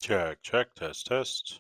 Check, check, test, test.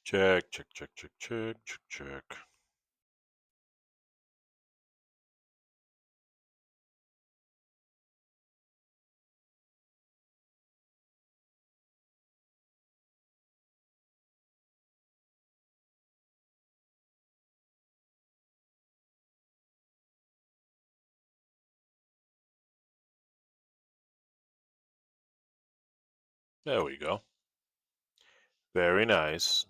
Check, check, check, check, check, check, check. There we go. Very nice.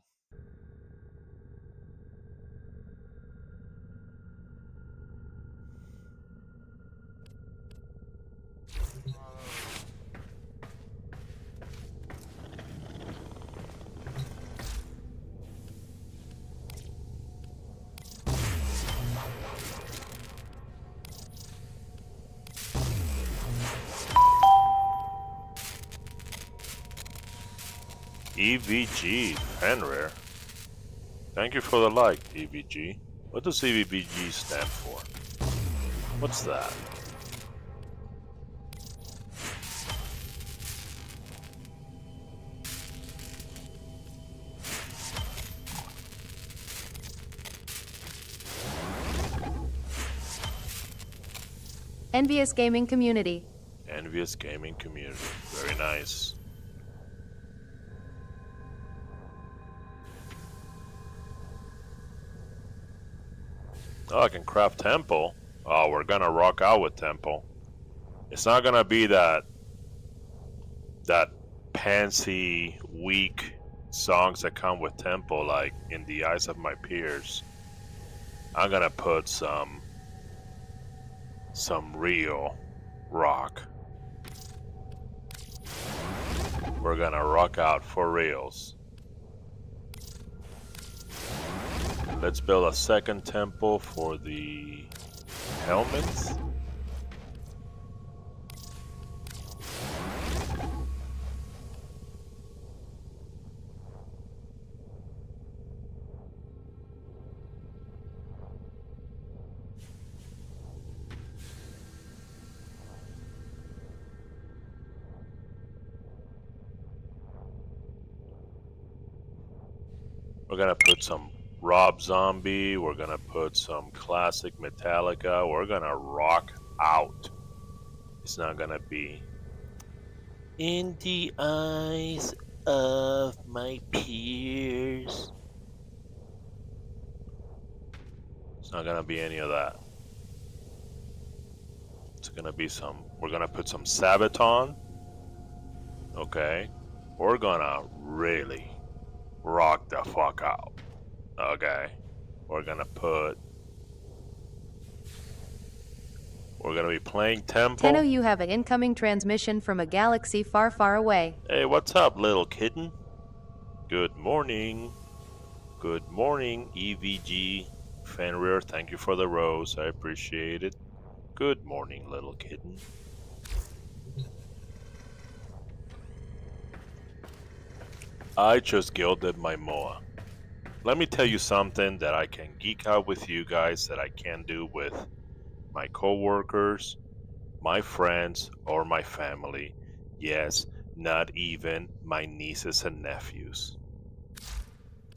EVG, Fenrir. Thank you for the like, EVG. What does EVG stand for? What's that? Envious Gaming Community. Envious Gaming Community. Very nice. Oh, I can craft temple. Oh, we're gonna rock out with temple. It's not gonna be that pantsy, weak songs that come with tempo like in the eyes of my peers. I'm gonna put some real rock. We're gonna rock out for reals. Let's build a second temple for the helmets. We're gonna put some Rob Zombie, we're gonna put some classic Metallica, we're gonna rock out. It's not gonna be in the eyes of my peers. It's not gonna be any of that. It's gonna be we're gonna put some Sabaton. Okay. We're gonna really rock the fuck out. Okay. We're gonna be playing Temple. Tenno, you have an incoming transmission from a galaxy far, far away. Hey, what's up, little kitten? Good morning. Good morning, EVG. Fenrir, thank you for the rose. I appreciate it. Good morning, little kitten. I just gilded my Moa. Let me tell you something that I can geek out with you guys that I can't do with my coworkers, my friends, or my family. Yes, not even my nieces and nephews.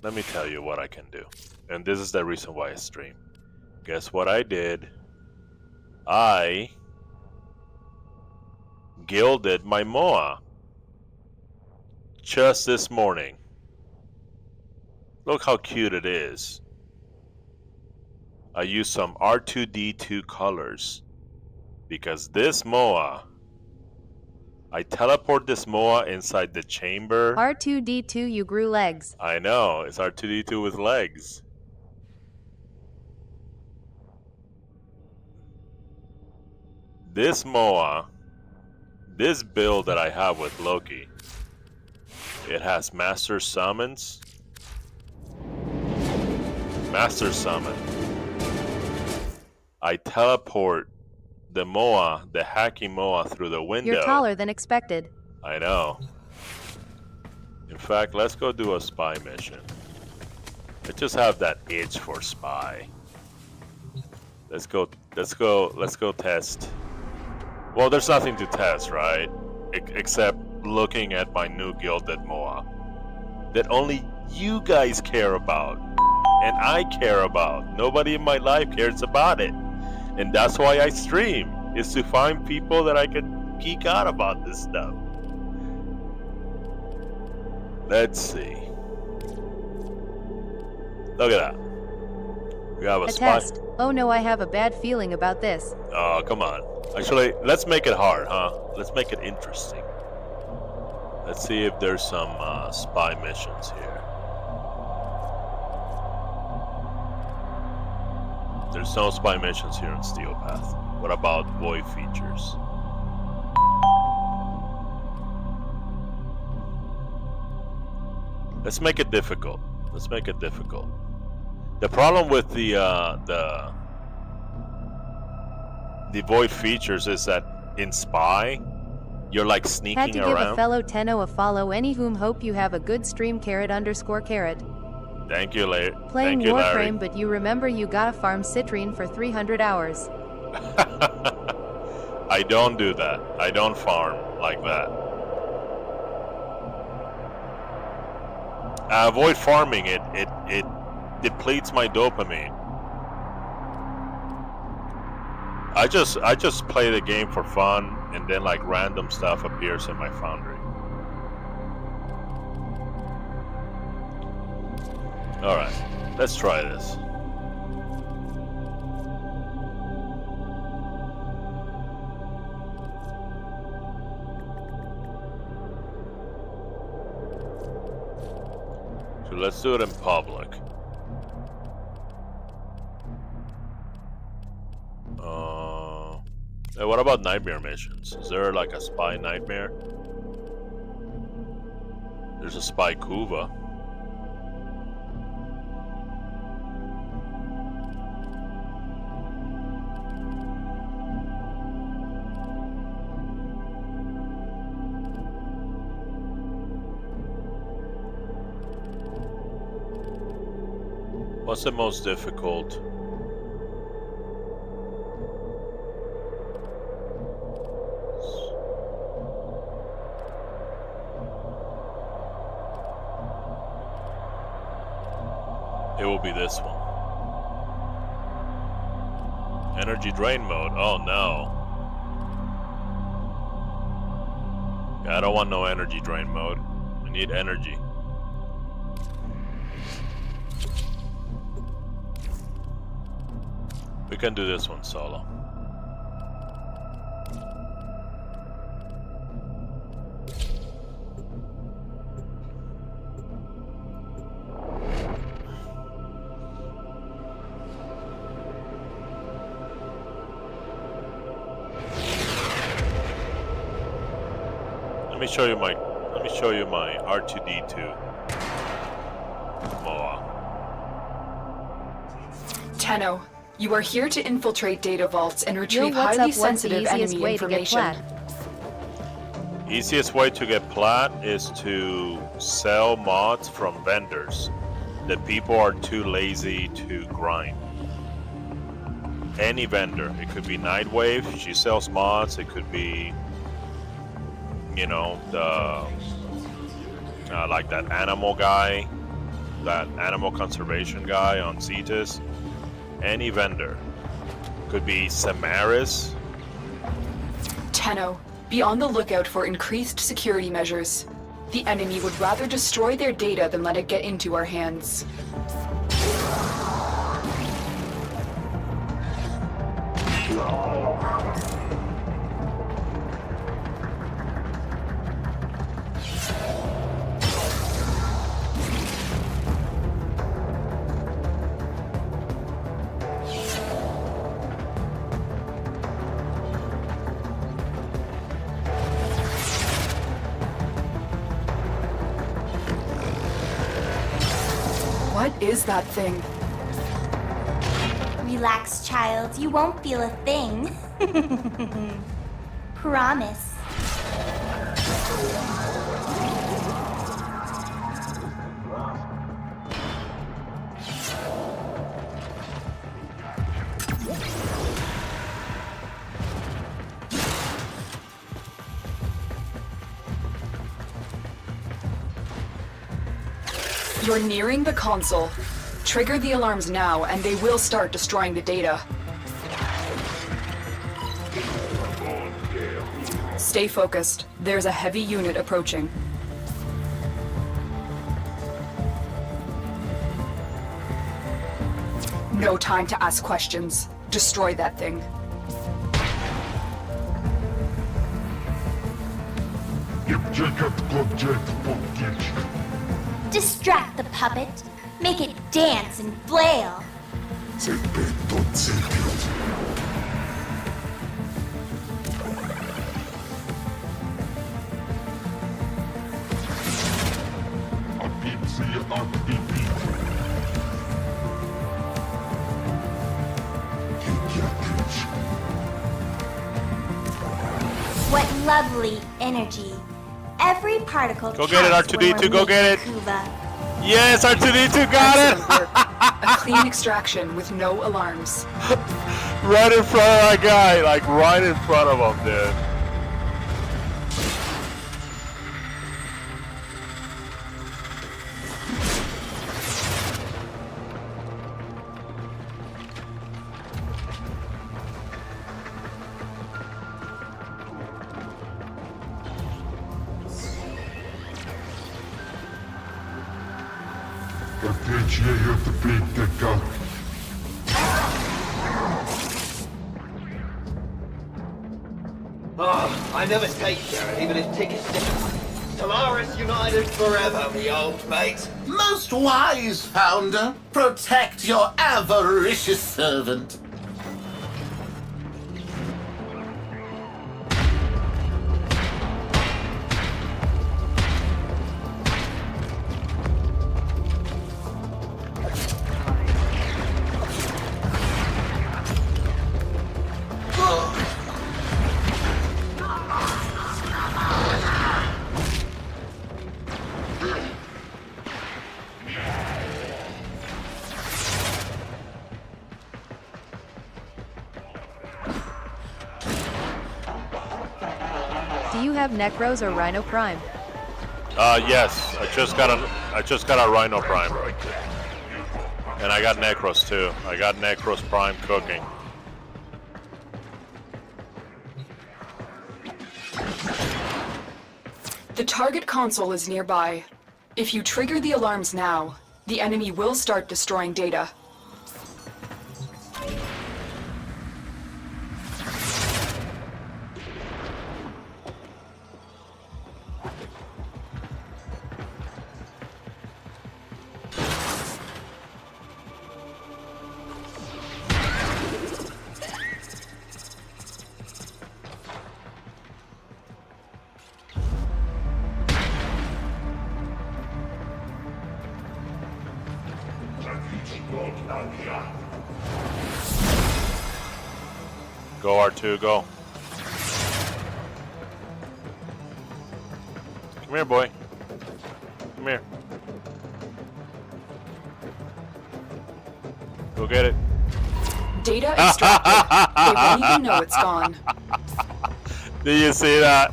Let me tell you what I can do. And this is the reason why I stream. Guess what I did? I gilded my Moa just this morning. Look how cute it is. I used some R2D2 colors because this Moa, I teleport this Moa inside the chamber. R2D2, you grew legs. I know, it's R2D2 with legs. This Moa, this build that I have with Loki, it has Master Summons. Master Summon. I teleport the Moa, the hacking Moa, through the window. You're taller than expected. I know. In fact, let's go do a spy mission. I just have that itch for spy. Let's go test. Well, there's nothing to test, right? Except looking at my new gilded Moa that only you guys care about and I care about. Nobody in my life cares about it. And that's why I stream, is to find people that I can geek out about this stuff. Let's see. Look at that. We have a spy. Test. Oh no, I have a bad feeling about this. Oh, come on. Actually, let's make it hard, huh? Let's make it interesting. Let's see if there's some spy missions here. There's no spy missions here in Steel Path. What about void features? Let's make it difficult. Let's make it difficult. The problem with the void features is that in Spy, you're like sneaking around. Had to give a fellow Tenno a follow. Any whom hope you have a good stream. _carrot. Thank you, Larry. Playing Thank you, Warframe, Larry. but you remember you gotta farm citrine for 300 hours. I don't do that. I don't farm like that. I avoid farming it. It depletes my dopamine. I just play the game for fun, and then like random stuff appears in my foundry. All right, let's try this. So let's do it in public. Hey, what about nightmare missions? Is there like a spy nightmare? There's a spy Kuva. What's the most difficult? It will be this one. Energy drain mode. Oh no. Yeah, I don't want no energy drain mode. I need energy. We can do this one solo. Let me show you my R2D2 MOA. Tenno, you are here to infiltrate data vaults and Yo, retrieve what's highly up? What's the sensitive easiest enemy way to get information. plat? Easiest way to get plat is to sell mods from vendors. The people are too lazy to grind. Any vendor. It could be Nightwave, she sells mods. It could be, you know, the like that animal guy, that animal conservation guy on Cetus. Any vendor. Could be Samaris. Tenno, be on the lookout for increased security measures. The enemy would rather destroy their data than let it get into our hands. What is that thing? Relax, child. You won't feel a thing. Promise. You're nearing the console. Trigger the alarms now, and they will start destroying the data. Stay focused. There's a heavy unit approaching. No time to ask questions. Destroy that thing. Distract the puppet. Make it dance and flail. What lovely energy. Every particle Go get it, counts when R2D2, we're go get it. making Kuva. Yes, R2D2 got Excellent work. A clean extraction with no alarms. it! Right in front of that guy, like right in front of him, dude. Oh, I never take charity, but if tickets different. Solaris United forever, me old mate. Most wise founder, protect your avaricious servant. Do you have Necros or Rhino Prime? Yes. I just got a Rhino Prime. And I got Necros too. I got Necros Prime cooking. The target console is nearby. If you trigger the alarms now, the enemy will start destroying data. Go R2, go. Come here, boy. Come here. Go get it. Data extracted. They won't even know it's gone. Did you see that?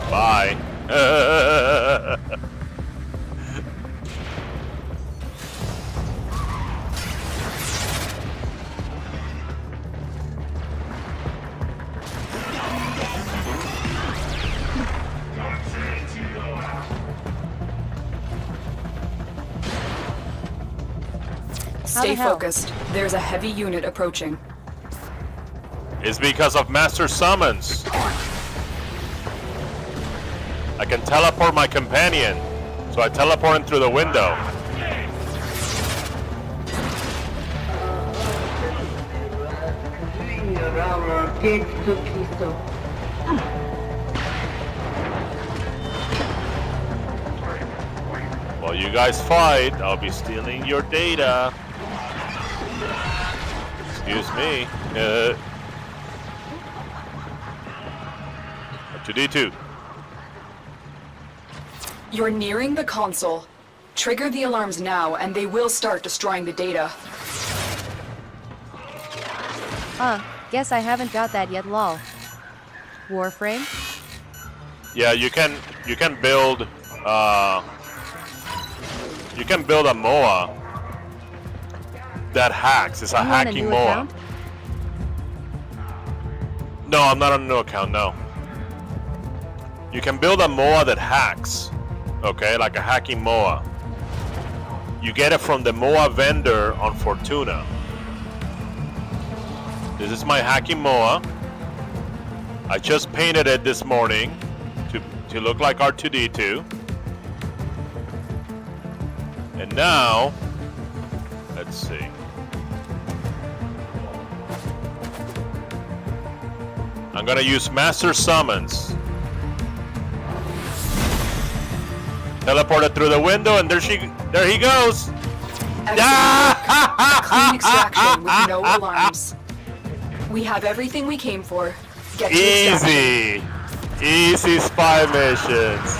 Bye. Stay hell? focused. There's a heavy unit approaching. It's because of Master Summons. I can teleport my companion, so I teleport him through the window. While you guys fight, I'll be stealing your data. Excuse me. 2D2. You're nearing the console. Trigger the alarms now, and they will start destroying the data. Guess I haven't got that yet, lol. Warframe? Yeah, you can build a MOA that hacks. It's a You on a hacking new MOA. account? No, I'm not on a new account, no. You can build a MOA that hacks. Okay, like a hacking MOA. You get it from the MOA vendor on Fortuna. This is my hacking MOA. I just painted it this morning to look like R2D2. And now, let's see. I'm gonna use Master Summons. Teleport it through the window, and there he goes. Clean extraction with no alarms. We have everything we came for. Get to extraction. Easy spy missions.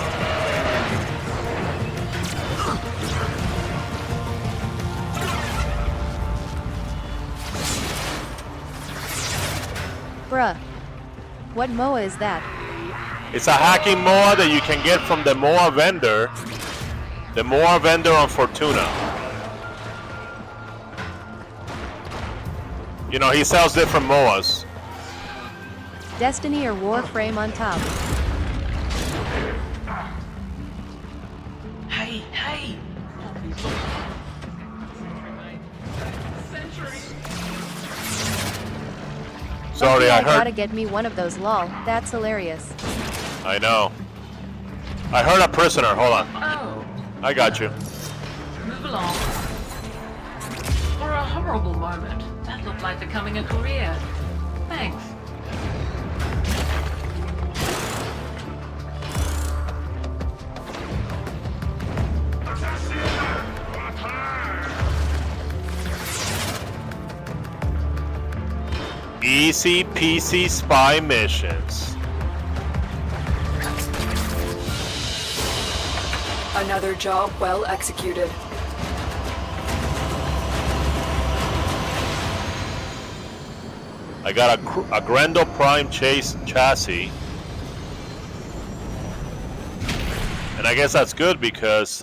Bruh. What MOA is that? It's a hacking MOA that you can get from the MOA vendor. The MOA vendor on Fortuna. You know, he sells different MOAs. Destiny or Warframe on top? Hey, hey! Sorry, Okay, I gotta heard. get me one of those, lol. That's hilarious. I know. I heard a prisoner. Hold on. Oh, I got you. move along. For a horrible moment, that looked like becoming a career. Thanks. Easy peasy spy missions. Another job well executed. I got a Grendel Prime chassis. And I guess that's good because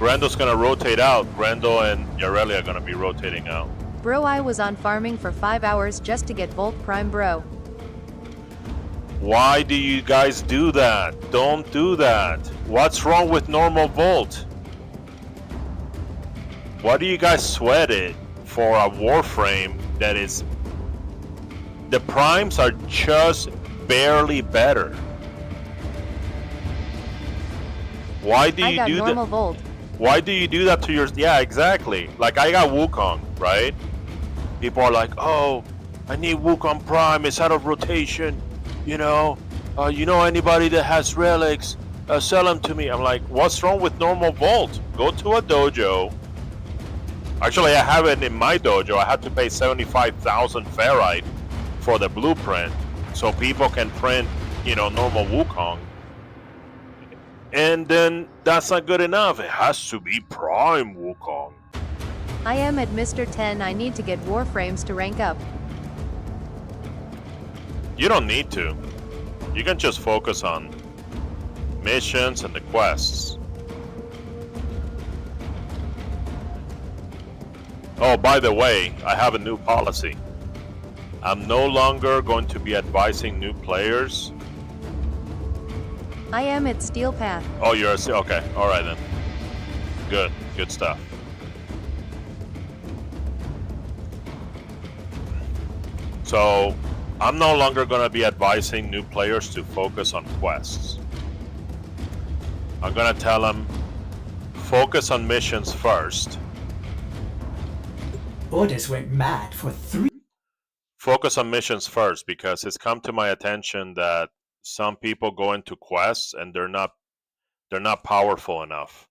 Grando's gonna rotate out. Grando and Yareli are gonna be rotating out. Bro, I was on farming for 5 hours just to get Volt Prime, bro. Why do you guys do that? Don't do that. What's wrong with normal Volt? Why do you guys sweat it for a Warframe that is... The primes are just barely better. Why do I you got do normal that? Volt. Why do you do that to your... Yeah, exactly. Like, I got Wukong, right? People are like, oh, I need Wukong Prime. It's out of rotation. You know anybody that has relics, sell them to me. I'm like, what's wrong with normal Volt? Go to a dojo. Actually, I have it in my dojo. I had to pay 75,000 ferrite for the blueprint so people can print, normal Wukong. And then that's not good enough. It has to be Prime Wukong. I am at Mr. 10. I need to get Warframes to rank up. You don't need to. You can just focus on missions and the quests. Oh, by the way, I have a new policy. I'm no longer going to be advising new players. I am at Steel Path. Oh, you're okay. All right then. Good stuff. So, I'm no longer going to be advising new players to focus on quests. I'm going to tell them, focus on missions first. Orders went mad for 3. Focus on missions first, because it's come to my attention that some people go into quests and they're not powerful enough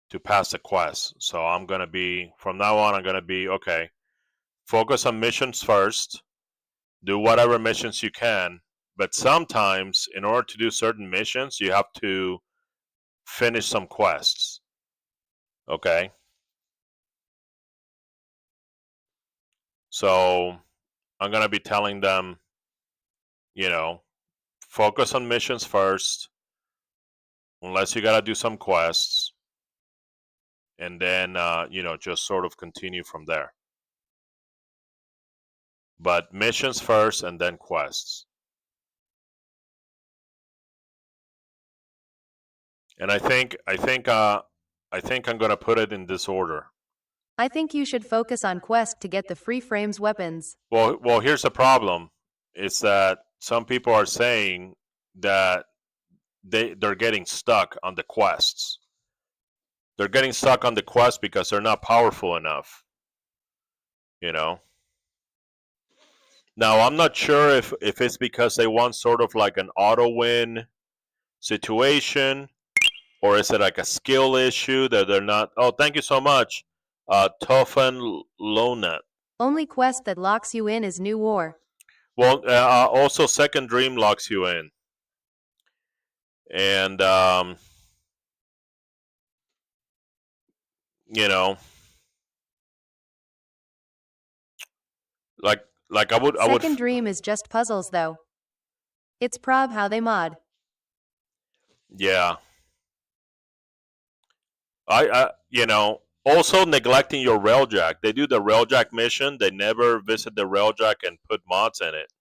to pass the quest. So I'm going to be, from now on, I'm going to be, okay, focus on missions first. Do whatever missions you can, but sometimes in order to do certain missions, you have to finish some quests. Okay? So I'm going to be telling them, focus on missions first, unless you got to do some quests, and then, just sort of continue from there. But missions first and then quests. And I think I'm gonna put it in this order. I think you should focus on quest to get the free frames weapons. Well, here's the problem. It's that some people are saying that they're getting stuck on the quests. They're getting stuck on the quest because they're not powerful enough. Now, I'm not sure if it's because they want sort of like an auto-win situation, or is it like a skill issue that they're not... Oh, thank you so much, Tofan Lonat. Only quest that locks you in is New War. Well, also Second Dream locks you in. And, like I would... Second Dream is just puzzles, though. It's prob how they mod. Yeah. Also neglecting your railjack. They do the railjack mission. They never visit the railjack and put mods in it.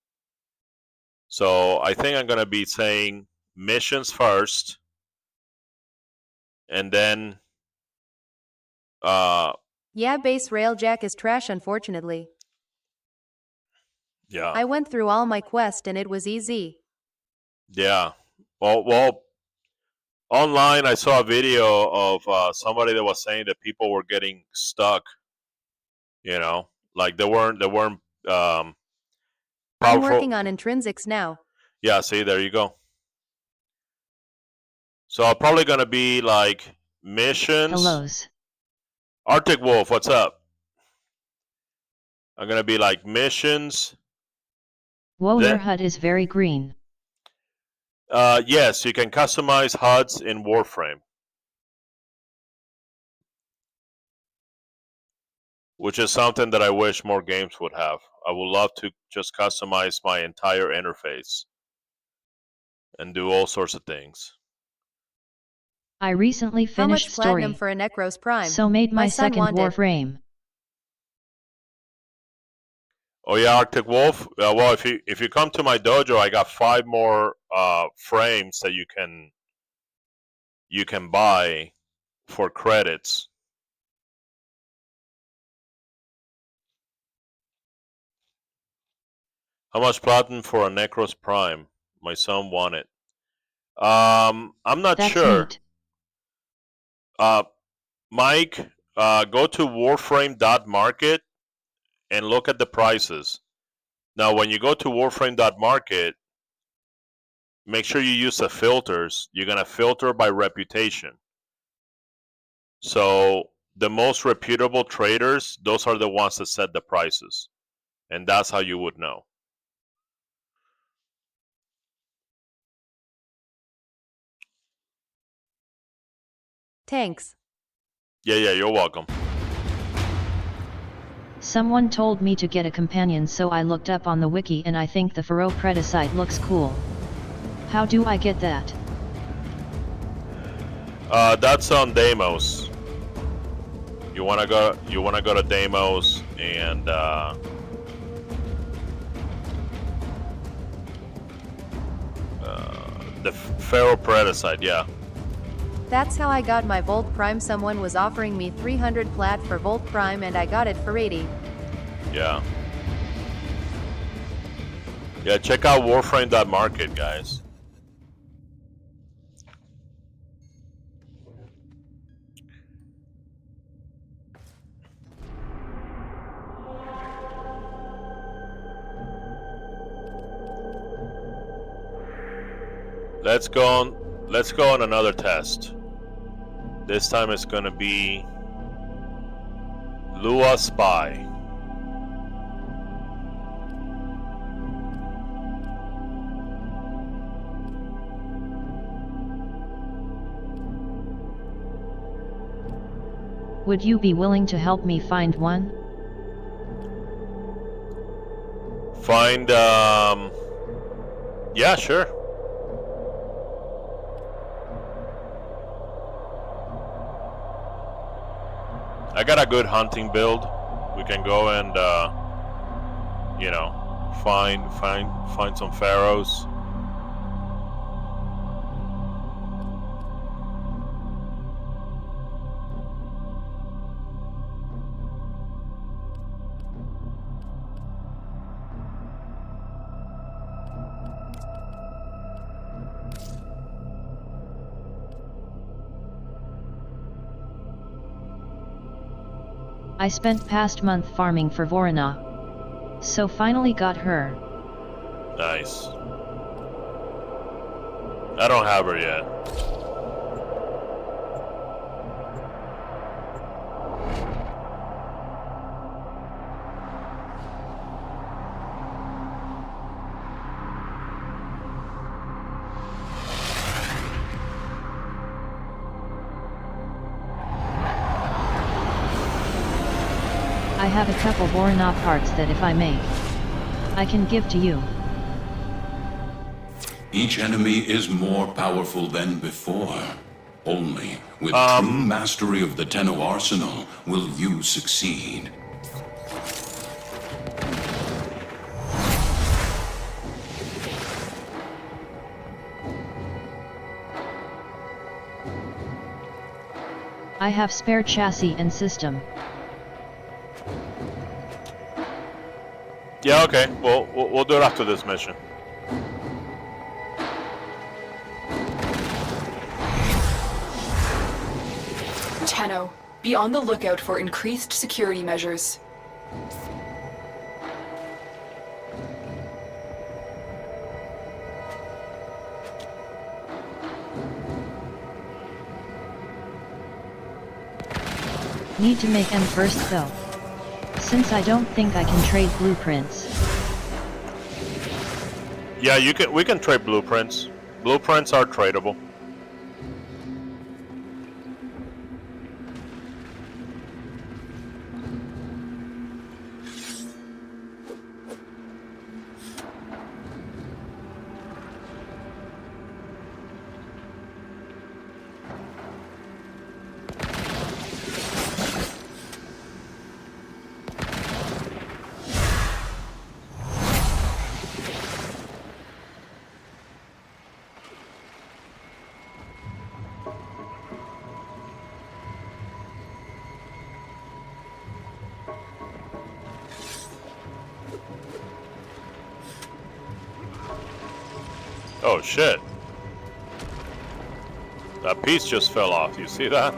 So I think I'm going to be saying missions first. And then... Yeah, base railjack is trash, unfortunately. Yeah. I went through all my quest and it was easy. Yeah. Well, online I saw a video of somebody that was saying that people were getting stuck. Like they weren't powerful. I'm working on intrinsics now. Yeah, see, there you go. So I'm probably gonna be like missions. Hellos. Arctic Wolf, what's up? I'm gonna be like missions. Whoa, your HUD is very green. Yes, you can customize HUDs in Warframe. Which is something that I wish more games would have. I would love to just customize my entire interface and do all sorts of things. I recently How much finished platinum story, for a Necros Prime? so made my son second wanted. Warframe. Oh yeah, Arctic Wolf. Well, if you come to my dojo, I got 5 more frames that you can buy for credits. How much platinum for a Necros Prime? My son wanted. I'm not That's sure. neat. Mike, go to warframe.market and look at the prices. Now, when you go to warframe.market, make sure you use the filters. You're gonna filter by reputation. So the most reputable traders, those are the ones that set the prices, and that's how you would know. Thanks. Yeah, you're welcome. Someone told me to get a companion, so I looked up on the wiki and I think the Pharaoh Predicite looks cool. How do I get that? That's on Deimos. You wanna go to Deimos and the Pharaoh Predicite, yeah. That's how I got my Volt Prime. Someone was offering me 300 plat for Volt Prime and I got it for 80. Yeah. Yeah, check out warframe.market, guys. Let's go on another test. This time it's gonna be Lua Spy. Would you be willing to help me find one? Find yeah, sure. I got a good hunting build. We can go and you know, find some pharaohs. I spent past month farming for Vorana. So finally got her. Nice. I don't have her yet. I have a couple Vorana parts that if I make, I can give to you. Each enemy is more powerful than before. Only with true mastery of the Tenno arsenal will you succeed. I have spare chassis and system. Yeah, okay. We'll do it after this mission. Tenno, be on the lookout for increased security measures. Need to make them first though. Since I don't think I can trade blueprints. Yeah, we can trade blueprints. Blueprints are tradable. Oh shit. That piece just fell off. You see that?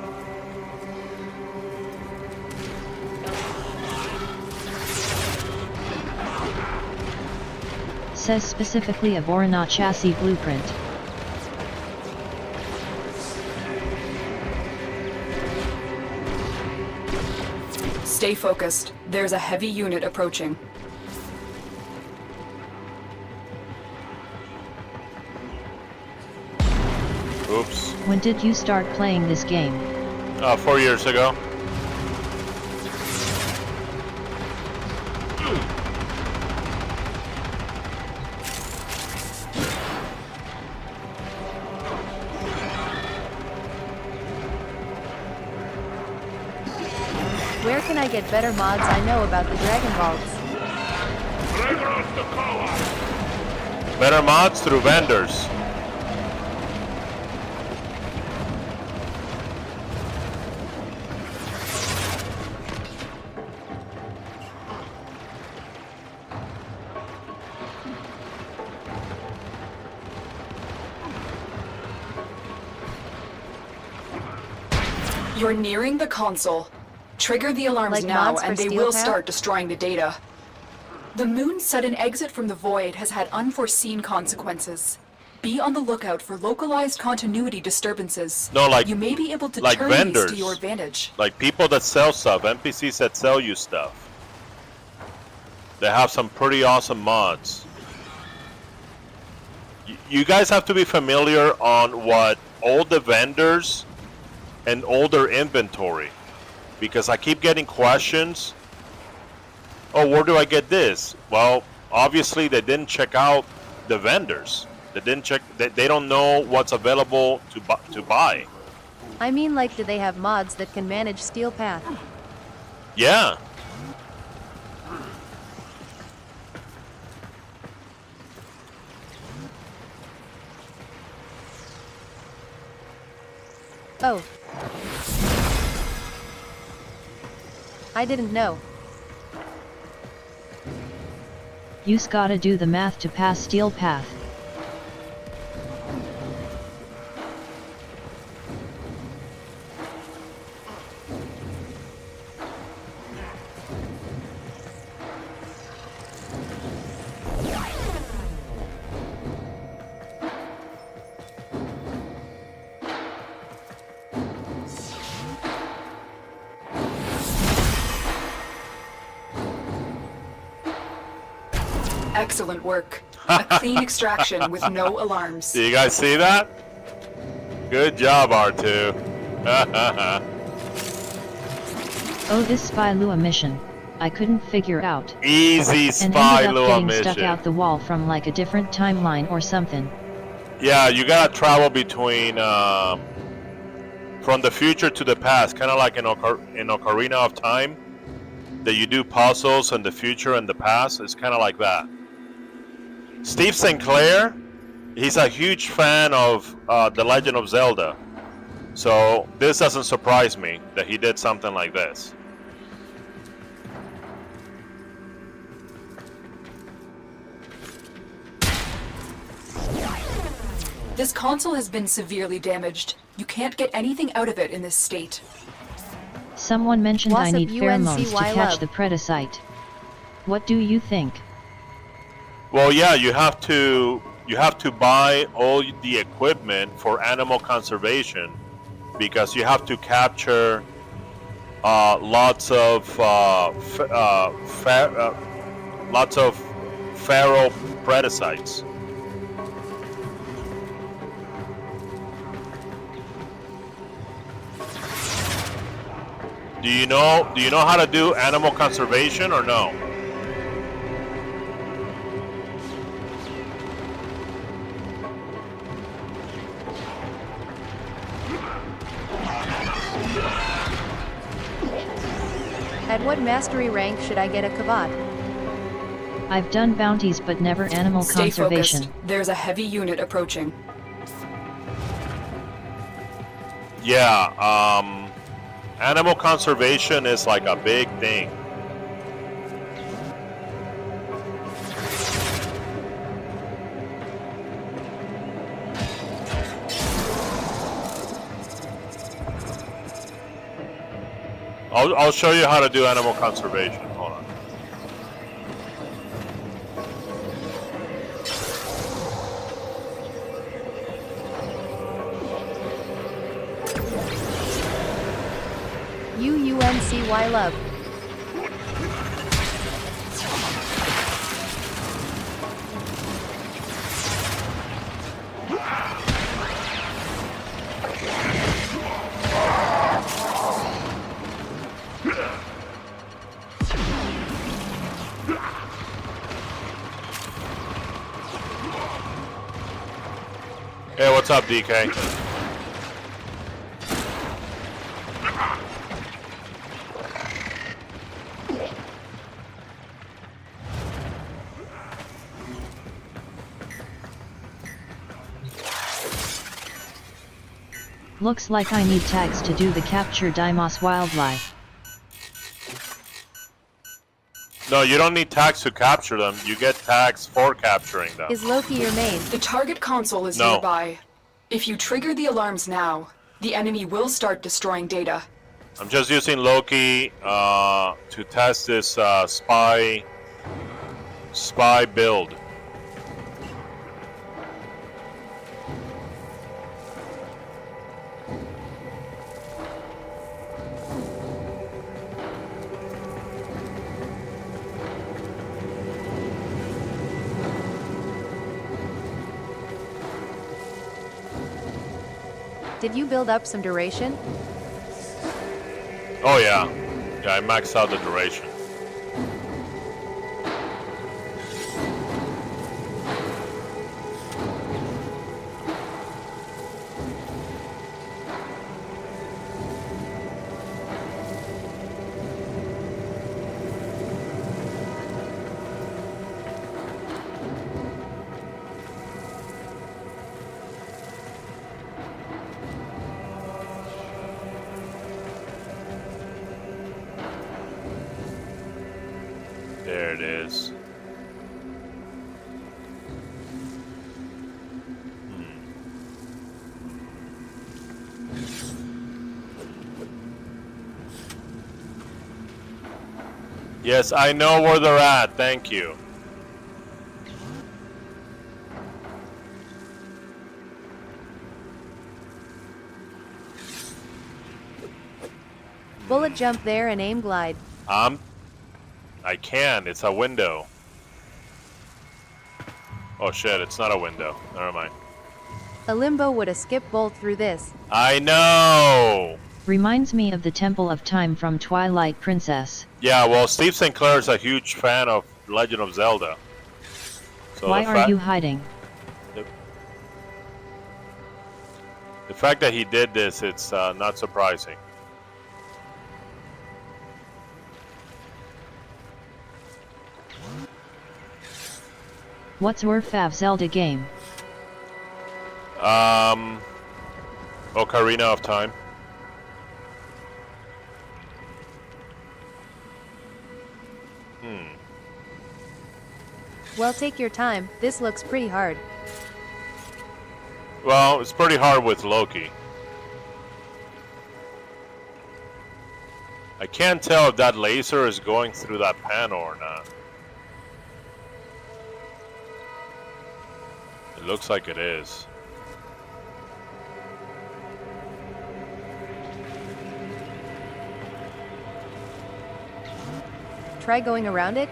Says specifically a Vorona chassis blueprint. Stay focused. There's a heavy unit approaching. Oops. When did you start playing this game? 4 years ago. Where can I get better mods? I know about the Dragon Vaults. Better mods through vendors. You're nearing the console. Trigger the alarms Like now, mods for and they Steel will Path? start destroying the data. The moon's sudden exit from the void has had unforeseen consequences. Be on the lookout for localized continuity disturbances. No, like- you may be able to like turn these vendors. to your advantage. Like people that sell stuff, NPCs that sell you stuff. They have some pretty awesome mods. You guys have to be familiar on what all the vendors and older inventory, because I keep getting questions. Oh, where do I get this? Well, obviously they didn't check out the vendors. They didn't check. They don't know what's available to buy. I mean, like, do they have mods that can manage Steel Path? Yeah. Oh. I didn't know. You's gotta do the math to pass Steel Path. Excellent work. A clean extraction with no alarms. Do you guys see that? Good job, R2. Oh, this Spy Lua mission. I couldn't figure out. Easy And Spy ended up Lua getting mission. stuck out the wall from like a different timeline or something. Yeah, you gotta travel between from the future to the past, kind of like in Ocarina of Time, that you do puzzles in the future and the past. It's kind of like that. Steve Sinclair, he's a huge fan of The Legend of Zelda, so this doesn't surprise me that he did something like this. This console has been severely damaged. You can't get anything out of it in this state. Someone mentioned I Wasp need pheromones to UNCY catch love. the predacite. What do you think? Well, yeah, you have to buy all the equipment for animal conservation, because you have to capture lots of feral predicites. Do you know how to do animal conservation or no? At what mastery rank should I get a Kavat? I've done bounties but never animal Stay conservation. focused. There's a heavy unit approaching. Yeah, animal conservation is like a big thing. I'll show you how to do animal conservation. Hold on. UUNCY love. Hey, what's up, DK? Looks like I need tags to do the capture Dimos wildlife. No, you don't need tags to capture them. You get tags for capturing them. Is Loki your main? The target console is No. nearby. If you trigger the alarms now, the enemy will start destroying data. I'm just using Loki to test this spy build. Did you build up some duration? Oh yeah. Yeah, I maxed out the duration. There it is. Yes, I know where they're at. Thank you. Bullet jump there and aim glide. I can. It's a window. Oh shit, it's not a window. Never mind. A limbo would a skip bolt through this. I know! Reminds me of the Temple of Time from Twilight Princess. Yeah, well, Steve Sinclair is a huge fan of Legend of Zelda. So Why are you hiding? The fact that he did this, it's not surprising. What's your fav Zelda game? Ocarina of Time. Well, take your time. This looks pretty hard. Well, it's pretty hard with Loki. I can't tell if that laser is going through that panel or not. It looks like it is. Try going around it?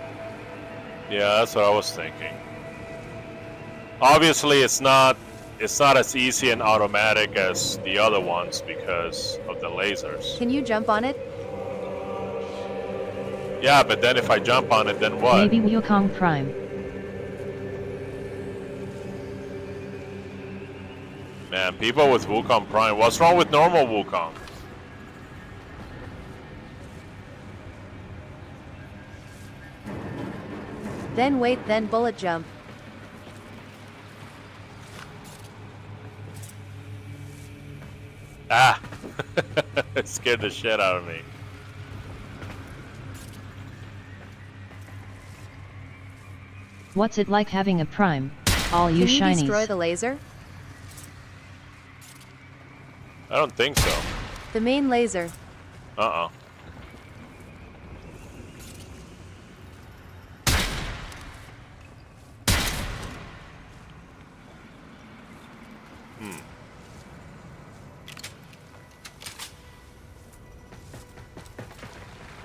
Yeah, that's what I was thinking. Obviously, it's not as easy and automatic as the other ones because of the lasers. Can you jump on it? Yeah, but then if I jump on it, then what? Maybe Wukong Prime. Man, people with Wukong Prime. What's wrong with normal Wukong? Then wait, then bullet jump. Ah! It scared the shit out of me. What's it like having a Prime? All you Can you shinies. destroy the laser? I don't think so. The main laser. Uh-uh.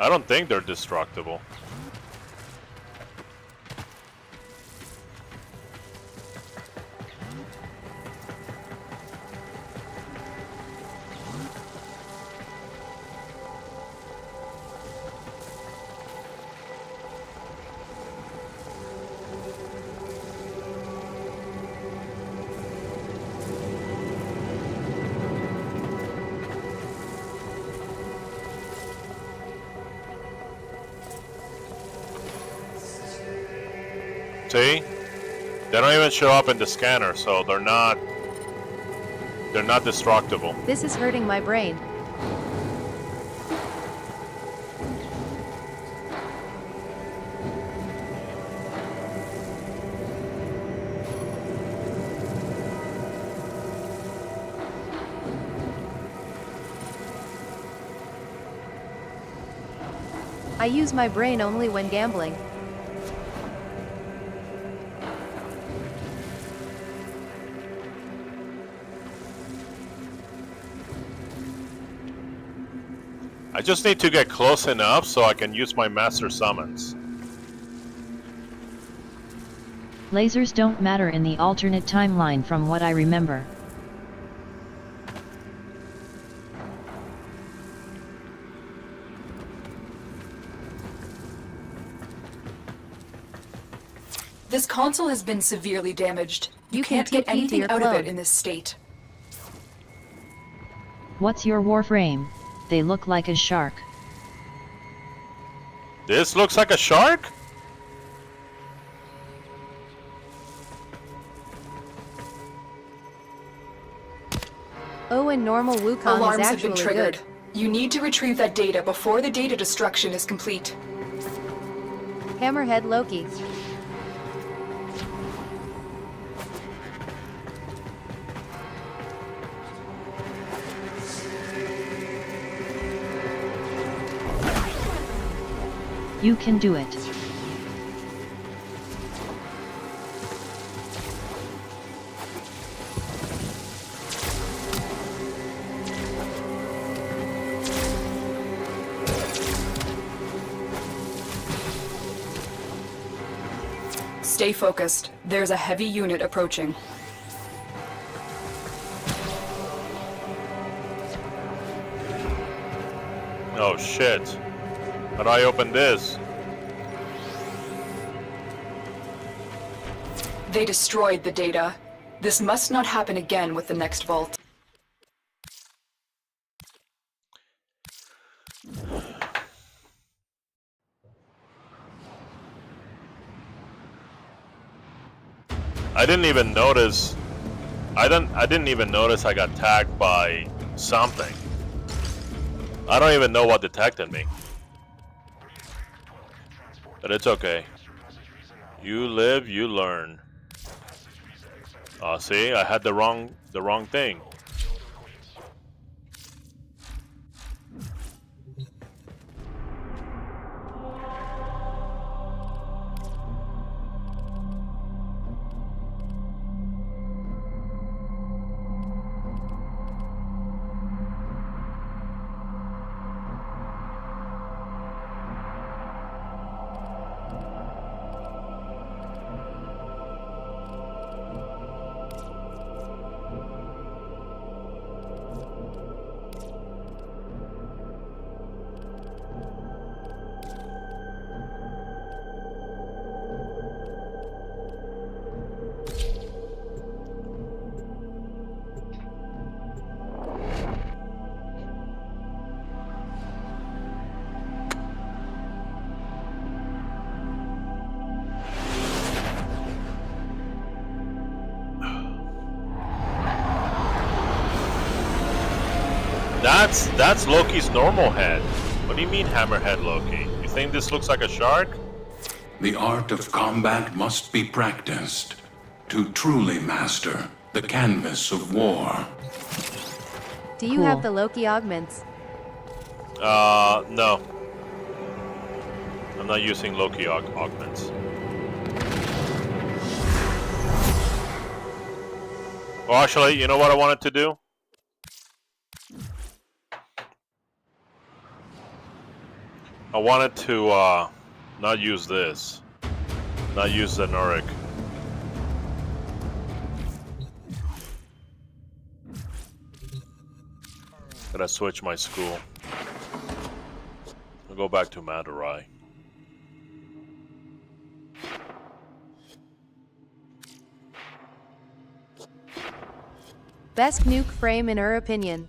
I don't think they're destructible. See? They don't even show up in the scanner, so they're not destructible. This is hurting my brain. I use my brain only when gambling. I just need to get close enough so I can use my master summons. Lasers don't matter in the alternate timeline from what I remember. This console has been severely damaged. You can't TP get to anything your out of clone. it in this state. What's your Warframe? They look like a shark. This looks like a shark? Oh, and normal Wukong Alarms is have been actually triggered. good. You need to retrieve that data before the data destruction is complete. Hammerhead Loki. You can do it. Stay focused. There's a heavy unit approaching. Oh shit. How do I open this? They destroyed the data. This must not happen again with the next vault. I didn't even notice. I didn't even notice I got tagged by something. I don't even know what detected me. But it's okay. You live, you learn. Oh, see, I had the wrong thing. That's Loki's normal head. What do you mean, Hammerhead Loki? You think this looks like a shark? The art of combat must be practiced to truly master the canvas of war. Do you have the Loki augments? No. I'm not using Loki augments. Well, actually, you know what I wanted to do? I I wanted to not use this. Not use the Nurik. Gotta switch my school. I'll go back to Madurai. Best nuke frame in her opinion.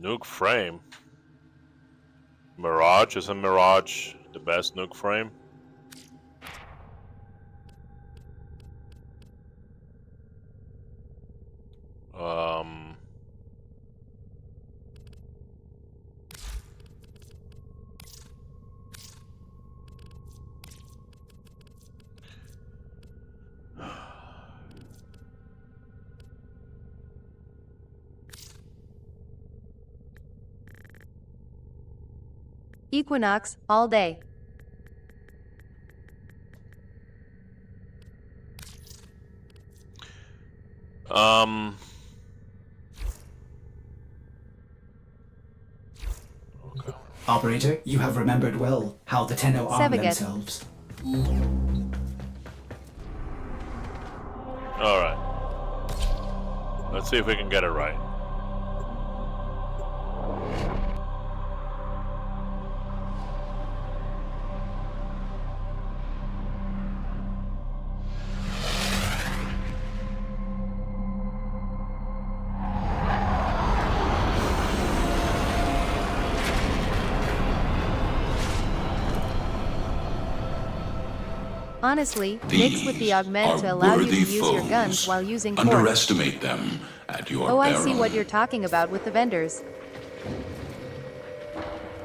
Nuke frame? Mirage? Isn't Mirage the best nuke frame? Equinox, all day. Okay. Operator, you have remembered well how the Tenno arm Sevaget. themselves. Alright. Let's see if we can get it right. Honestly, mix These with the augment to allow you to use your guns while using force. Underestimate them at your Oh, I peril. see what you're talking about with the vendors.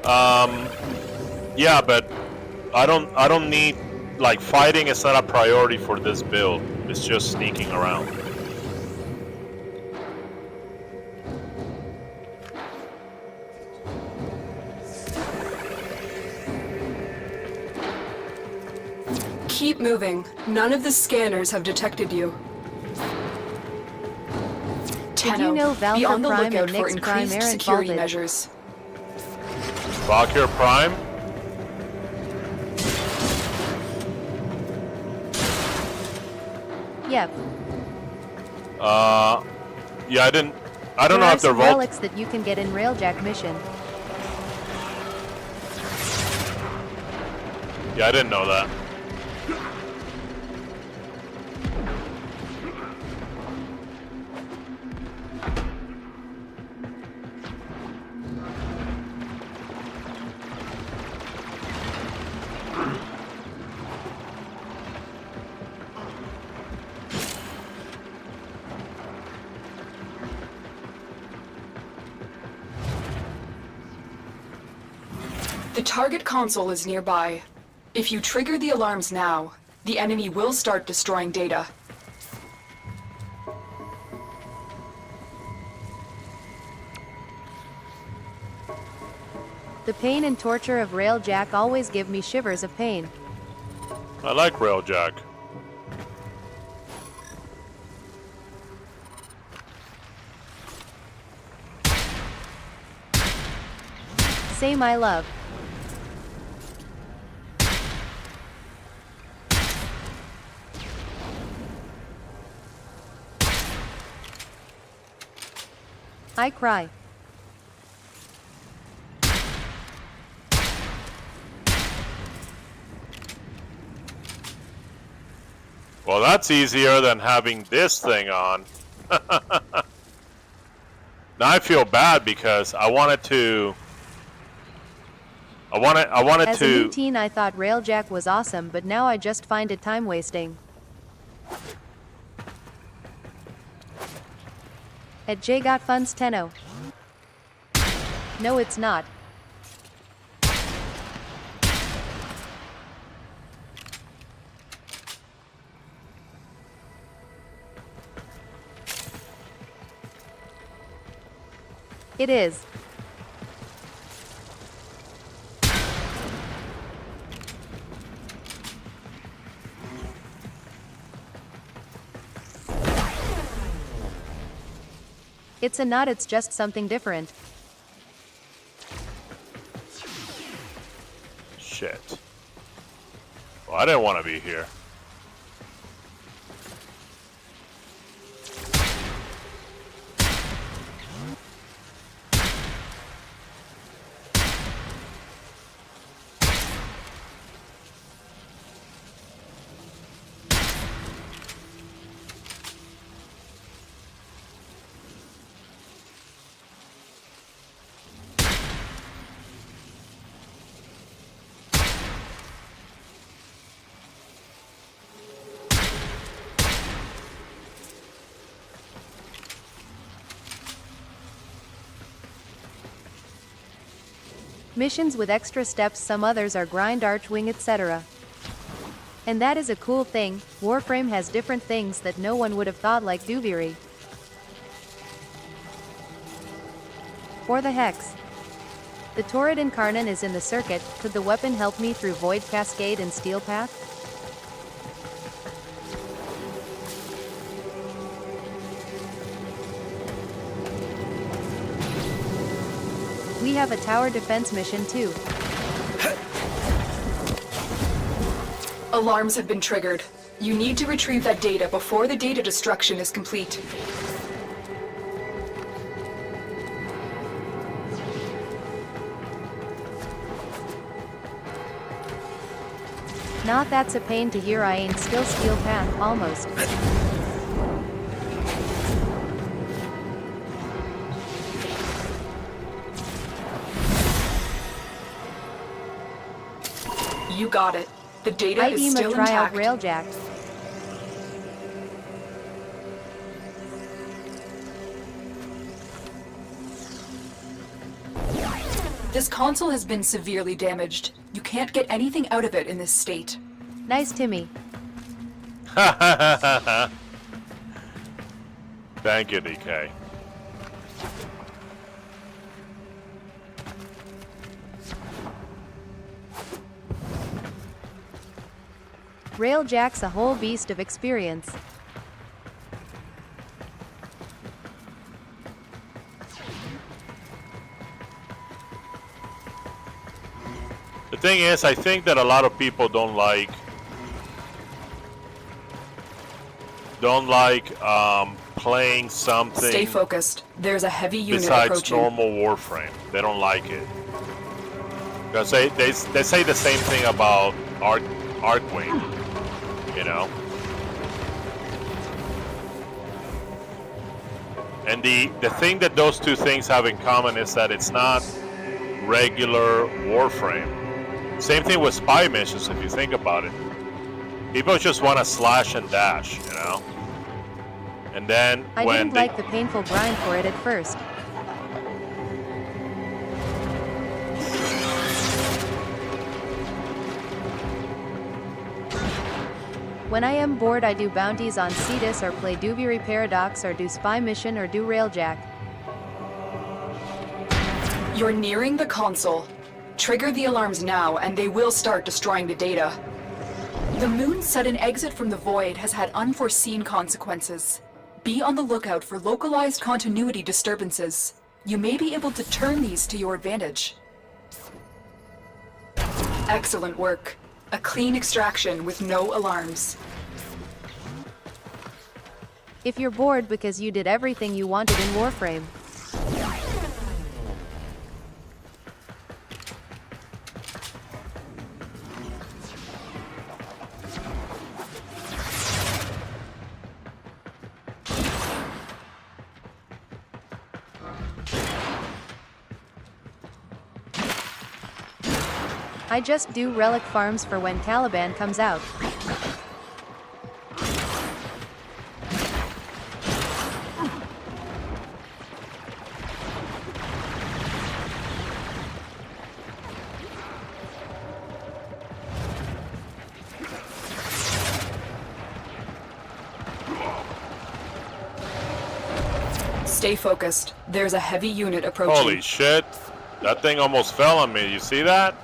Yeah, but I don't need, like, fighting is not a priority for this build. It's just sneaking around. Keep moving. None of the scanners have detected you. Did you know Tenno, be on the Valkyr Prime lookout and for Nyx Prime increased aren't security vaulted? measures. Valkyr Prime? Yep. Yeah, I don't There know are if they're some vault. relics that you can get in Railjack mission. Yeah, I didn't know that. The target console is nearby. If you trigger the alarms now, the enemy will start destroying data. The pain and torture of Railjack always give me shivers of pain. I like Railjack. Say my love. I cry. Well, that's easier than having this thing on. Now I feel bad because I wanted to. I wanted As to. a new teen, I thought Railjack was awesome, but now I just find it time wasting. At J Got Funds Tenno. No, it's not. It is. It's a not, it's just something different. shit. Well, I didn't want to be here. Missions with extra steps, some others are grind, archwing, etc. And that is a cool thing. Warframe has different things that no one would have thought, like Duviri. For the Hex. The Torrid Incarnate is in the circuit. Could the weapon help me through Void Cascade and Steel Path? We have a tower defense mission too. Alarms have been triggered. You need to retrieve that data before the data destruction is complete. Not that's a pain to hear. I ain't still Steel Path, almost. You got it. The data is IEMA still tryout intact. railjack. This console has been severely damaged. You can't get anything out of it in this state. Nice, Timmy. Thank you, DK. Railjack's a whole beast of experience. The thing is, I think that a lot of people don't like playing something. Stay focused. There's a heavy unit besides approaching. normal Warframe. They don't like it. Because they say the same thing about Archwing, you know. And the thing that those two things have in common is that it's not regular Warframe. Same thing with spy missions, if you think about it. People just want to slash and dash, you know? And then I when didn't like the painful grind for it at first. When I am bored, I do bounties on Cetus or play Duviri Paradox or do spy mission or do railjack. You're nearing the console. Trigger the alarms now, and they will start destroying the data. The moon's sudden exit from the void has had unforeseen consequences. Be on the lookout for localized continuity disturbances. You may be able to turn these to your advantage. Excellent work. A clean extraction with no alarms. If you're bored because you did everything you wanted in Warframe. I just do relic farms for when Caliban comes out. Stay focused. There's a heavy unit approaching. Holy shit. That thing almost fell on me. You see that?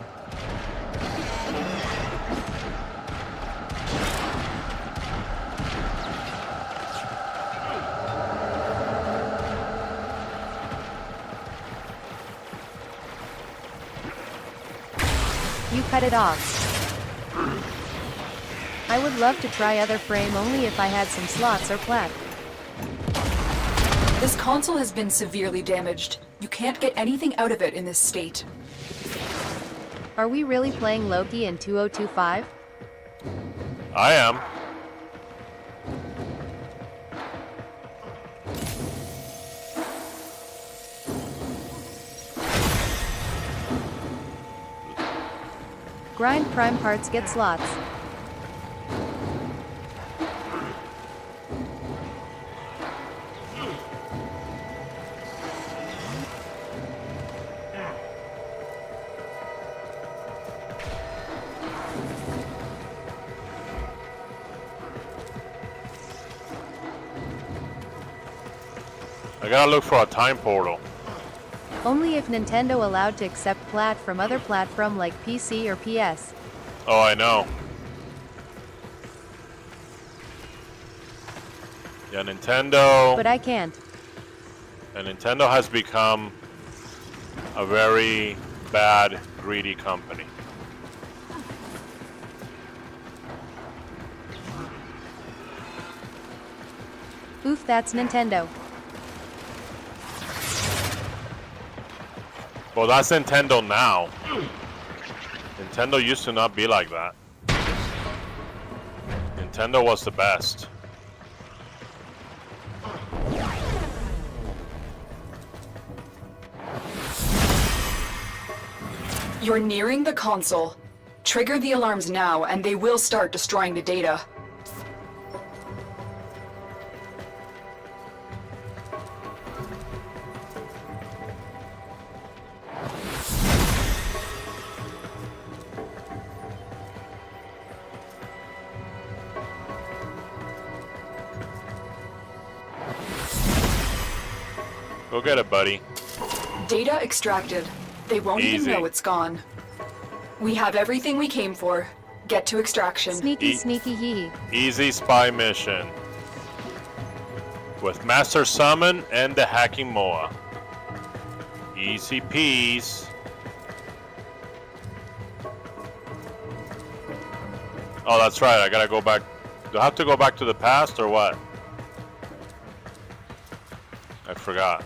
You cut it off. I would love to try other frame only if I had some slots or plat. This console has been severely damaged. You can't get anything out of it in this state. Are we really playing Loki in 2025? I am. Grind prime parts, get slots. I gotta look for a time portal. Only if Nintendo allowed to accept plat from other platform like PC or PS. Oh, I know. Yeah, Nintendo. But I can't. And Nintendo has become a very bad, greedy company. Oof, that's Nintendo. Well, that's Nintendo now. Nintendo used to not be like that. Nintendo was the best. You're nearing the console. Trigger the alarms now, and they will start destroying the data. Go get it, buddy. Data extracted. They won't even Easy. know it's gone. We have everything we came for. Get to extraction. Sneaky, sneaky, hee hee. Easy spy mission. With Master Summon and the Hacking Moa. Easy peas. Oh, that's right. I gotta go back. Do I have to go back to the past or what? I forgot.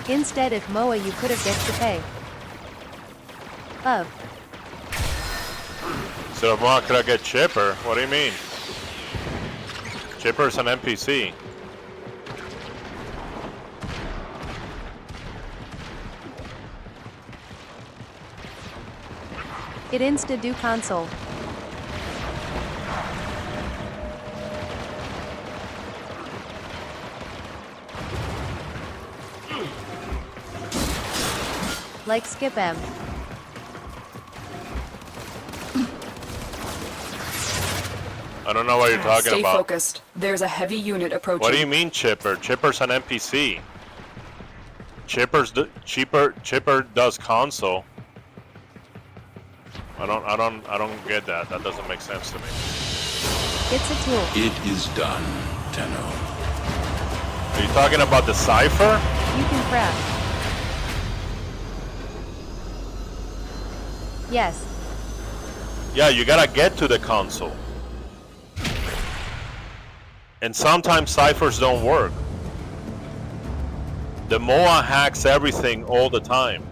Instead, if Moa, you could have get to pay. Of. So if Moa, could I get Chipper? What do you mean? Chipper's an NPC. It insta do console. Like skip M. I don't know what you're talking Stay about. focused. There's a heavy unit approaching. What do you mean Chipper? Chipper's an NPC. Chipper does console. I don't get that. That doesn't make sense to me. It's a tool. It is done, Tenno. Are you talking about the cipher? You can craft. Yes. Yeah, you gotta get to the console. And sometimes ciphers don't work. The Moa hacks everything all the time.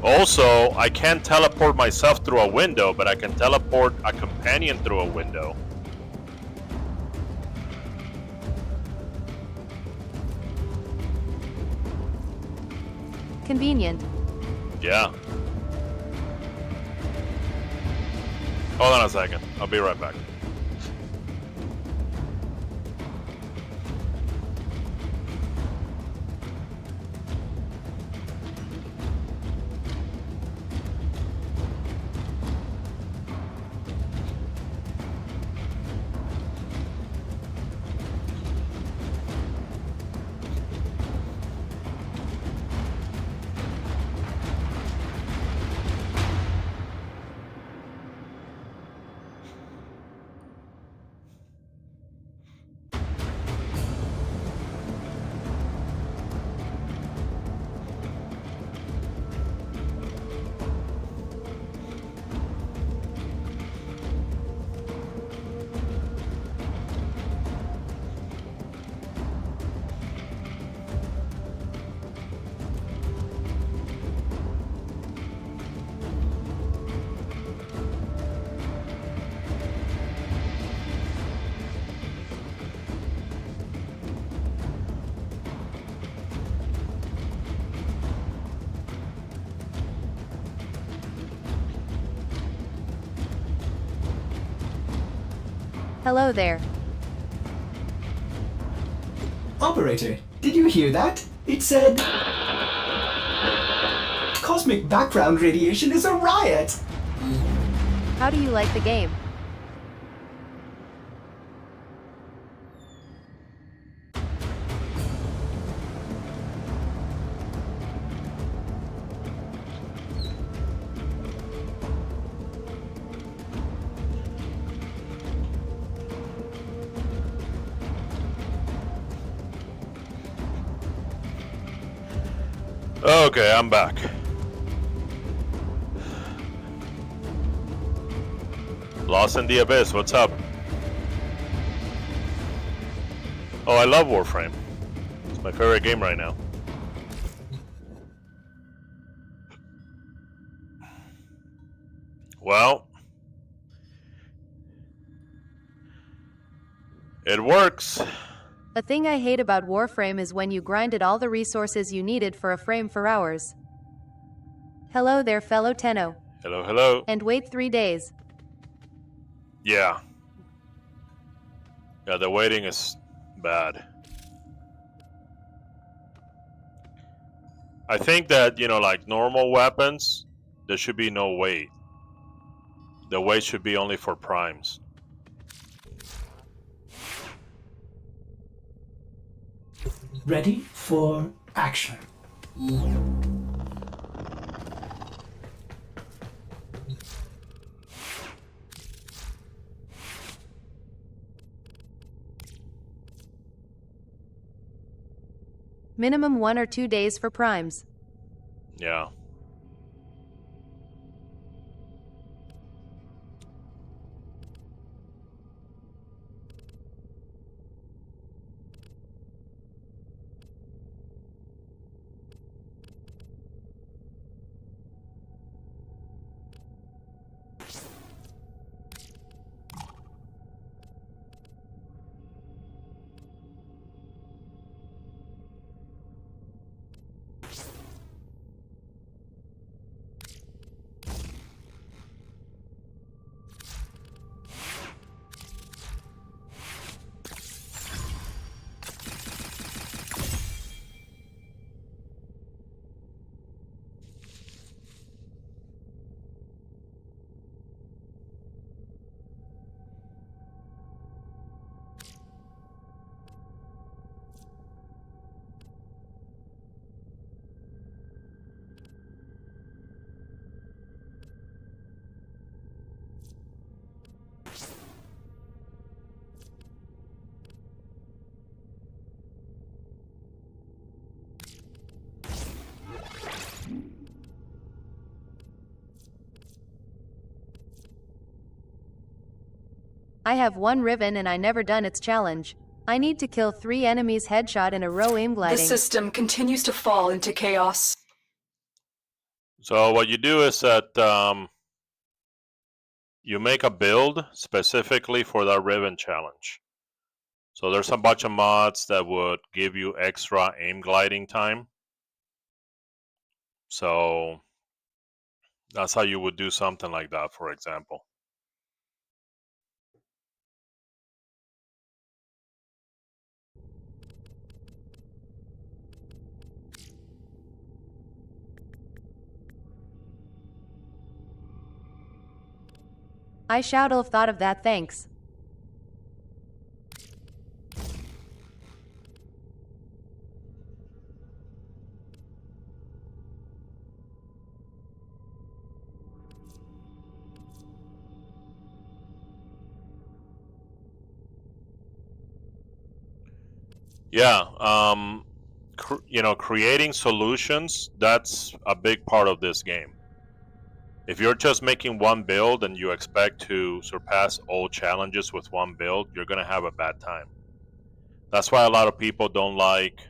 Also, I can't teleport myself through a window, but I can teleport a companion through a window. Convenient. Yeah. Hold on a second. I'll be right back. Hello there. Operator, did you hear that? It said... Cosmic background radiation is a riot! How do you like the game? Okay, I'm back. Lost in the Abyss, what's up? Oh, I love Warframe. It's my favorite game right now. Well, it works. A thing I hate about Warframe is when you grinded all the resources you needed for a frame for hours. Hello there, fellow Tenno. Hello, hello. And wait 3 days. Yeah. Yeah, the waiting is bad. I think that, you know, like normal weapons, there should be no wait. The wait should be only for primes. Ready for action. Minimum 1 or 2 days for primes. Yeah. I have 1 Riven and I never done its challenge. I need to kill 3 enemies headshot in a row aim The gliding. system continues to fall into chaos. So what you do is that you make a build specifically for that Riven challenge. So there's a bunch of mods that would give you extra aim gliding time. So that's how you would do something like that, for example. I should've thought of that, thanks. Yeah, you know, creating solutions, that's a big part of this game. If you're just making one build and you expect to surpass all challenges with one build, you're going to have a bad time. That's why a lot of people don't like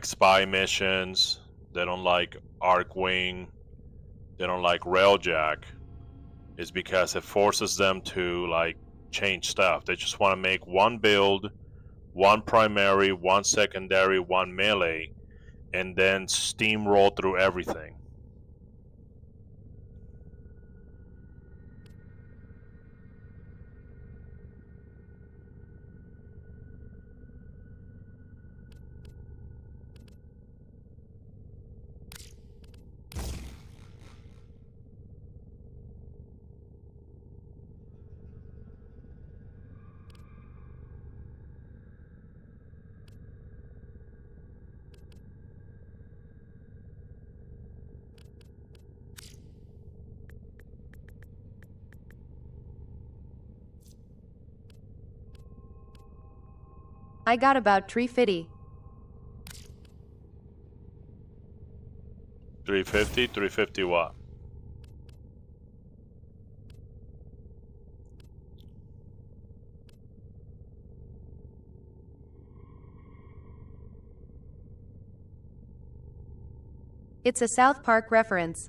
spy missions, they don't like Arcwing, they don't like Railjack, is because it forces them to like change stuff. They just want to make one build, one primary, one secondary, one melee, and then steamroll through everything. I got about 350. 350? 350 what? It's a South Park reference.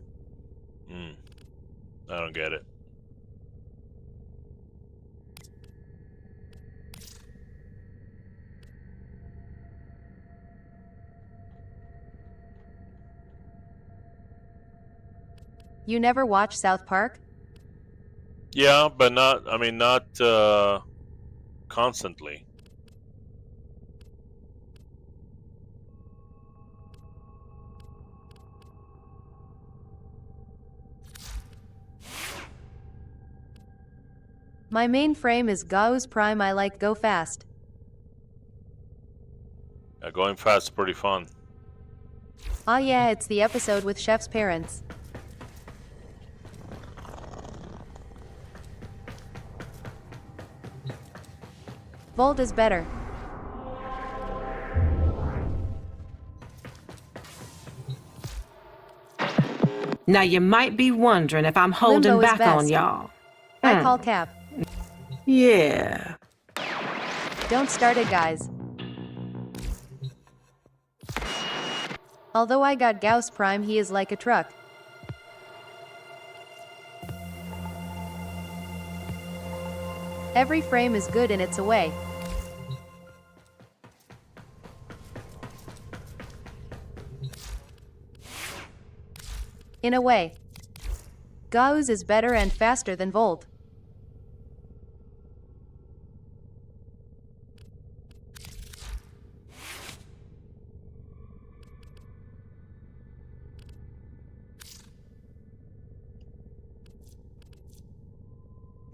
I don't get it. You never watch South Park? Yeah, but not, I mean, not constantly. My main frame is Gauss Prime. I like go fast. Yeah, going fast is pretty fun. Ah yeah, it's the episode with Chef's parents. Volt is better. Now you might be wondering if I'm holding Limbo is back on best. y'all. I call Cap. Yeah. Don't start it, guys. Although I got Gauss Prime, he is like a truck. Every frame is good in its a way. In a way. Gauss is better and faster than Volt.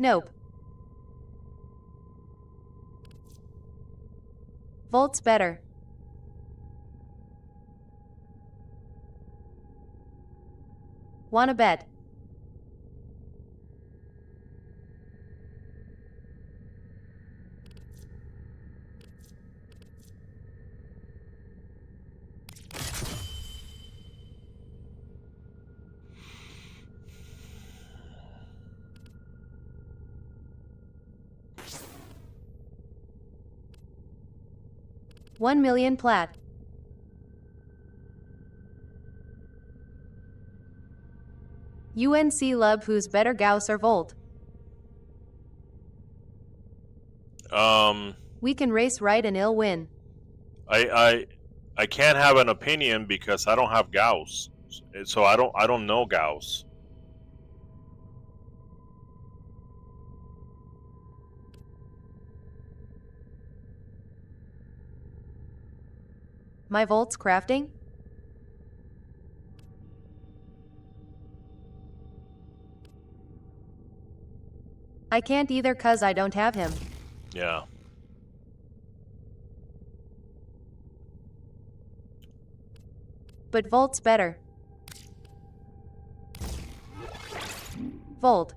Nope. Volt's better. Wanna bet? $1,000,000 plat. UNC Lub, who's better, Gauss or Volt? We can race right and he'll win. I can't have an opinion because I don't have Gauss. So I don't know Gauss. My Volt's crafting? I can't either cause I don't have him. Yeah. But Volt's better. Volt.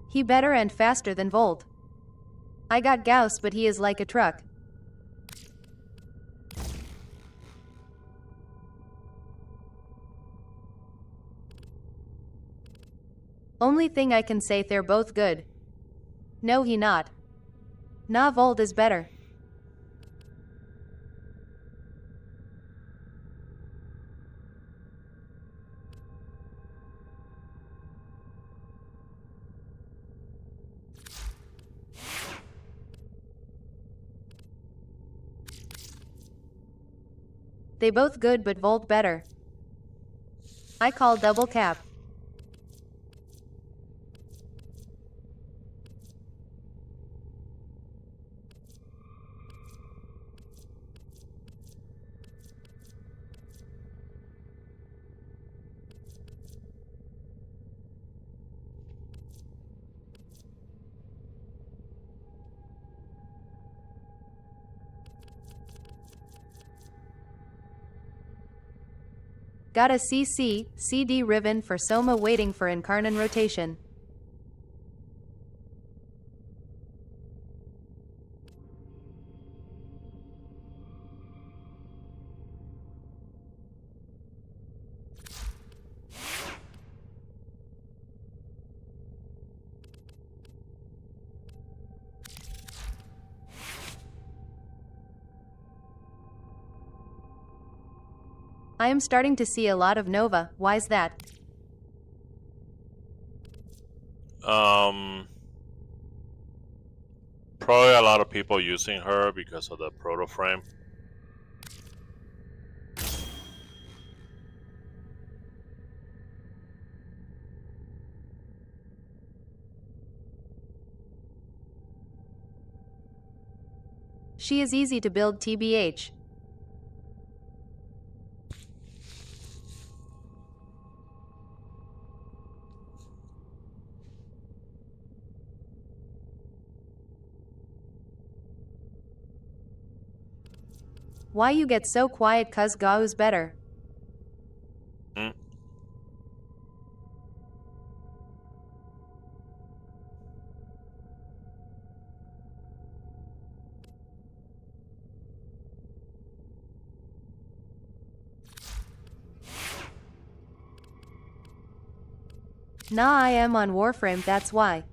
He better and faster than Volt. I got Gauss, but he is like a truck. Only thing I can say, they're both good. No, he not. Nah, Volt is better. They both good, but Volt better. I call double cap. Got a CC, CD ribbon for Soma waiting for Incarnon rotation. I am starting to see a lot of Nova. Why's that? Probably a lot of people using her because of the proto frame. She is easy to build, TBH. Why you get so quiet? Cuz Gau's better. Hmm? Nah, I am on Warframe, that's why.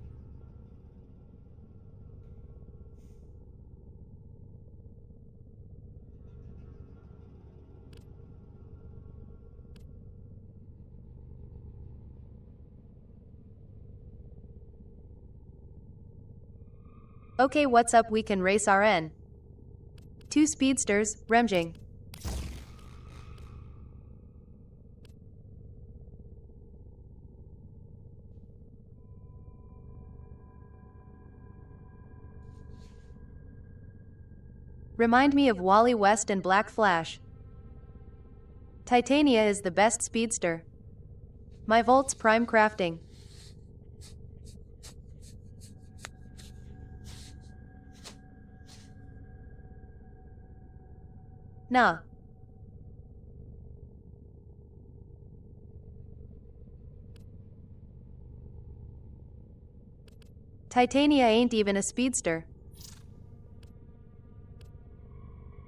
Okay, what's up? We can race RN. 2 speedsters, Remjing. Remind me of Wally West and Black Flash. Titania is the best speedster. My Volt's prime crafting. Nah. Titania ain't even a speedster.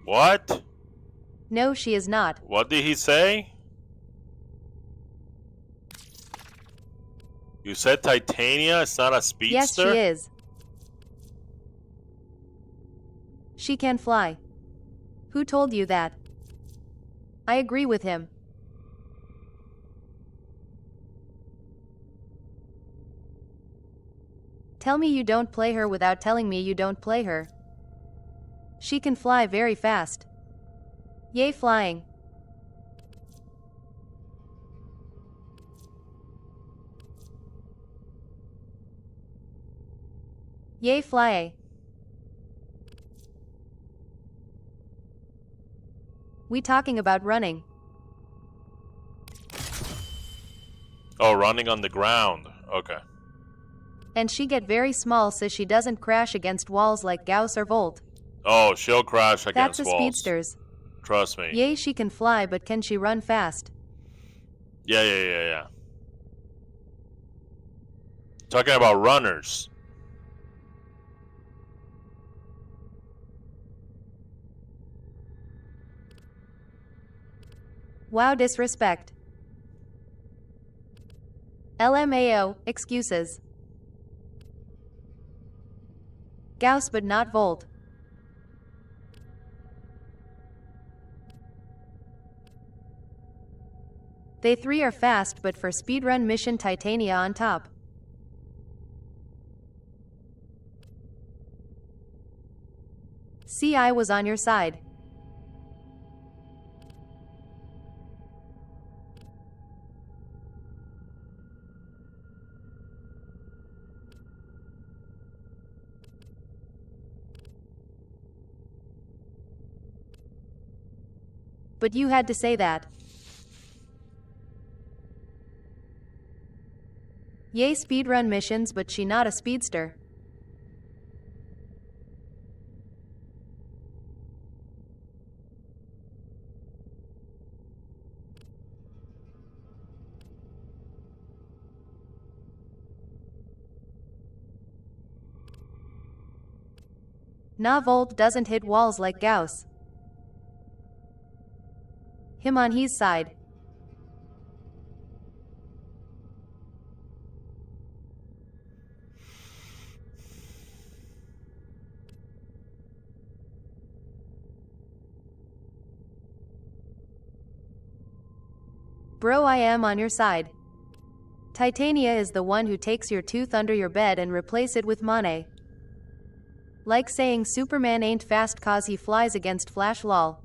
What? No, she is not. What did he say? You said Titania is not a speedster? Yes, she is. She can fly. Who told you that? I agree with him. Tell me you don't play her without telling me you don't play her. She can fly very fast. Yay, flying. Yay, fly. We talking about running. Oh, running on the ground. Okay. And she get very small so she doesn't crash against walls like Gauss or Volt. Oh, she'll crash against That's a walls. speedsters. Trust me. Yay, she can fly, but can she run fast? Yeah. Talking about runners. Wow, disrespect. LMAO, excuses. Gauss but not Volt. They 3 are fast, but for speedrun mission Titania on top. See, I was on your side. But you had to say that. Yay, speedrun missions, but she not a speedster. Nah, Volt doesn't hit walls like Gauss. Him on his side. Bro, I am on your side. Titania is the one who takes your tooth under your bed and replace it with money. Like saying Superman ain't fast cause he flies against Flash lol.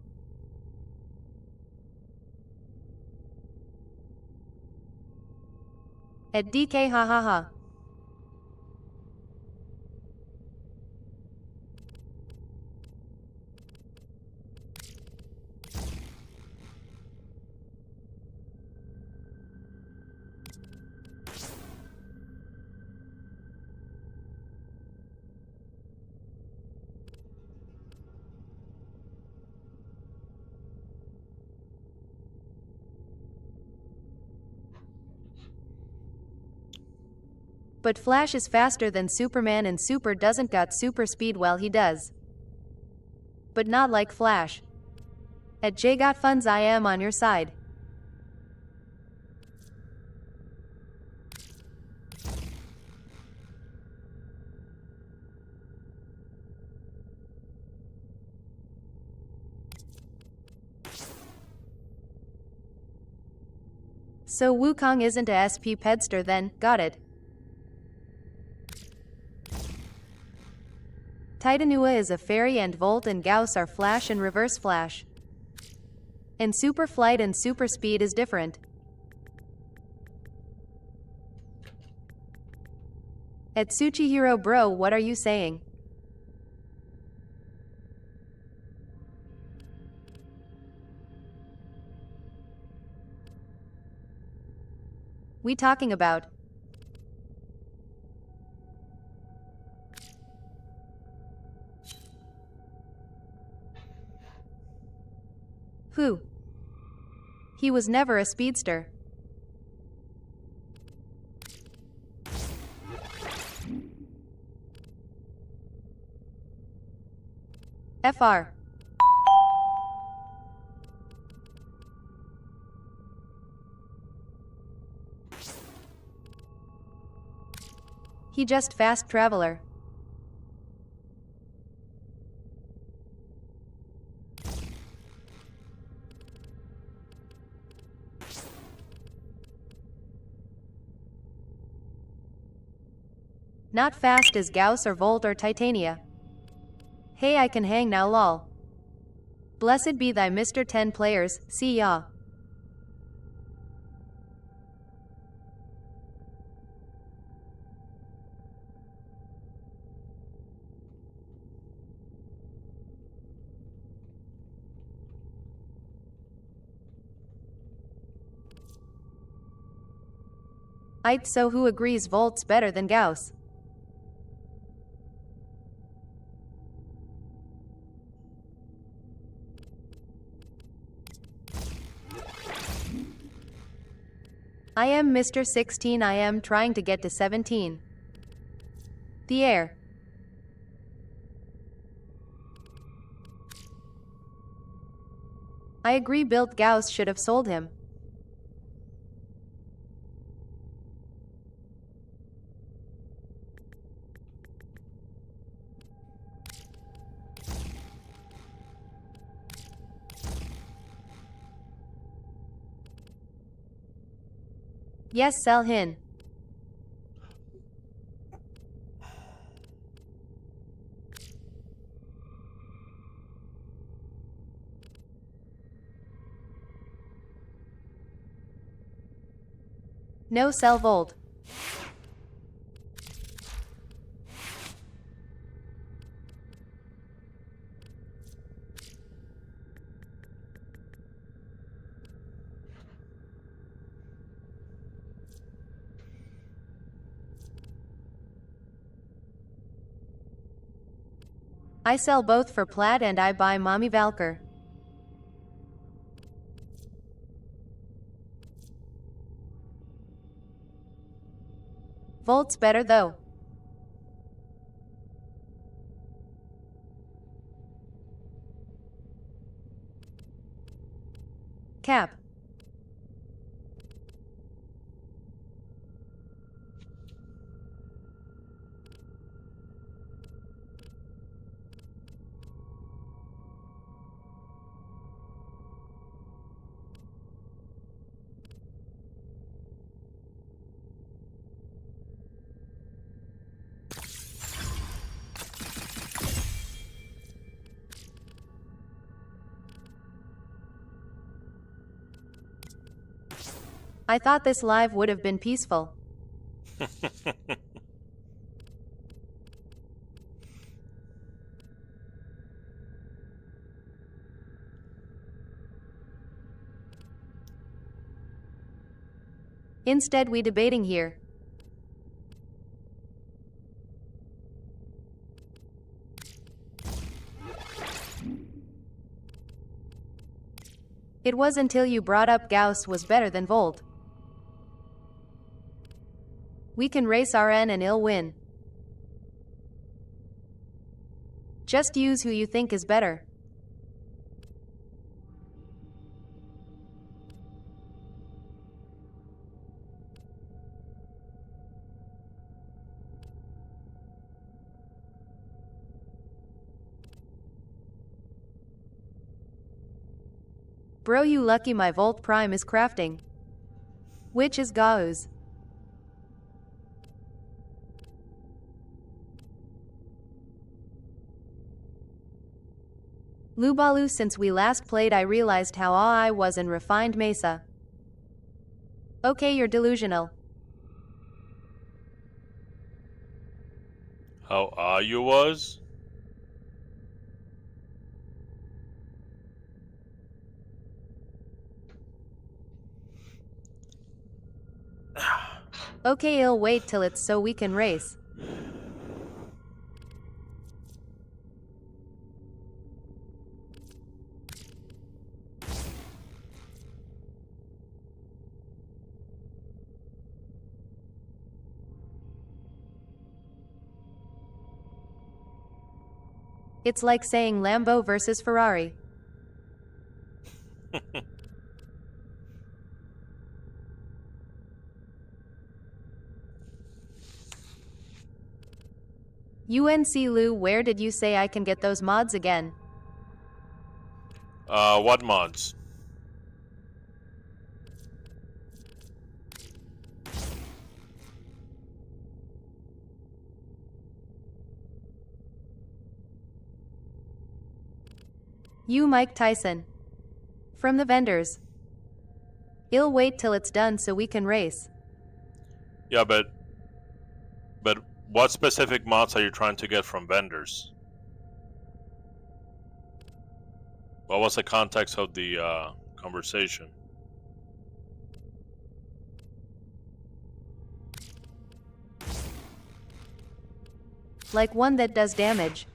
At DK ha ha ha. But Flash is faster than Superman and Super doesn't got super speed. Well, he does. But not like Flash. At J got funds, I am on your side. So Wukong isn't a SP pedster then, got it. Titanua is a fairy and Volt and Gauss are Flash and Reverse Flash. And Super Flight and Super Speed is different. At Tsuchihiro bro, what are you saying? We talking about? Who? He was never a speedster. FR. He just fast traveler. Not fast as Gauss or Volt or Titania. Hey, I can hang now lol. Blessed be thy Mr. 10 players, see ya. So who agrees Volt's better than Gauss? I am Mr. 16, I am trying to get to 17. The air. I agree built Gauss should have sold him. Yes, sell hin. No sell Volt. I sell both for Plaid and I buy Mommy Valkyr. Volt's better though. Cap. I thought this live would have been peaceful. Instead we debating here. It was until you brought up Gauss was better than Volt. We can race RN and he'll win. Just use who you think is better. Bro, you lucky my Volt Prime is crafting. Which is Gauss. Lubalu, since we last played I realized how I was in refined Mesa. Okay, you're delusional. How you was? Okay, I'll wait till it's so we can race. It's like saying Lambo versus Ferrari. UNC Lou, where did you say I can get those mods again? What mods? You Mike Tyson. From the vendors. I'll wait till it's done so we can race. Yeah, but what specific mods are you trying to get from vendors? What was the context of the conversation? Like one that does damage.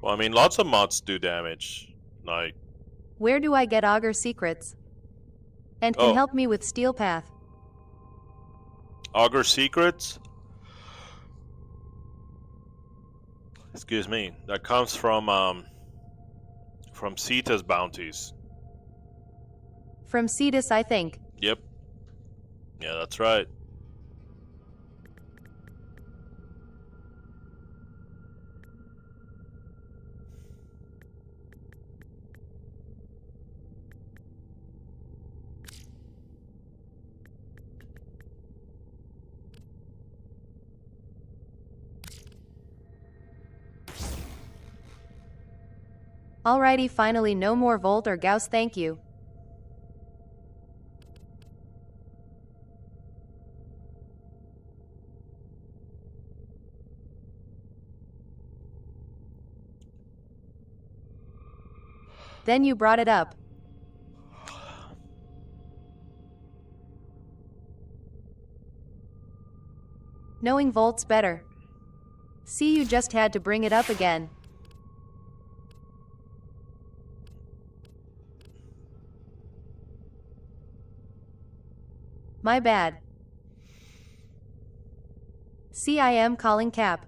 Well, I mean, lots of mods do damage. Like, where do I get Augur secrets? And can help me with Steel Path. Augur secrets? Excuse me. That comes from Cetus bounties. From Cetus, I think. Yep. Yeah, that's right. Alrighty, finally no more Volt or Gauss, thank you. Then you brought it up. Knowing Volt's better. See, you just had to bring it up again. My bad. See, I am calling Cap.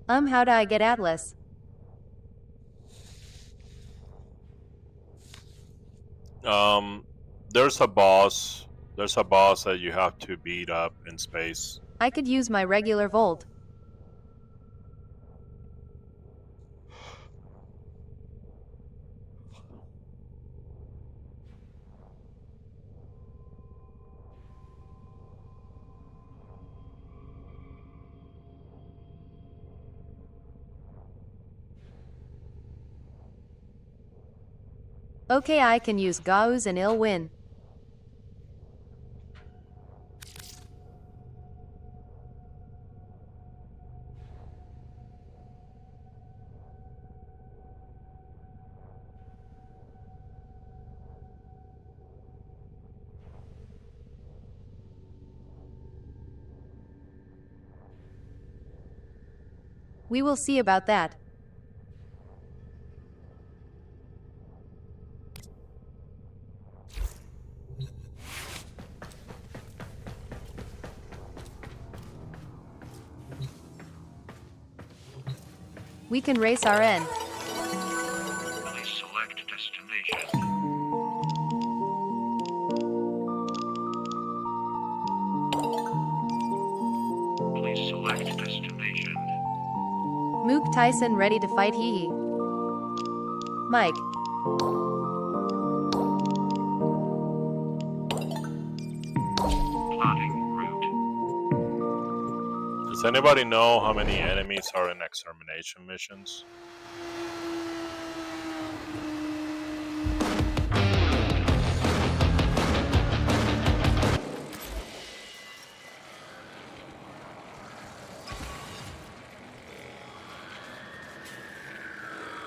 How do I get Atlas? There's a boss. There's a boss that you have to beat up in space. I could use my regular Volt. Okay, I can use Gauss and Ill Win. We will see about that. We can race our end. Please select destination. Please select destination. Mook Tyson ready to fight Hee Hee. Mike. Plotting route. Does anybody know how many enemies are in extermination missions?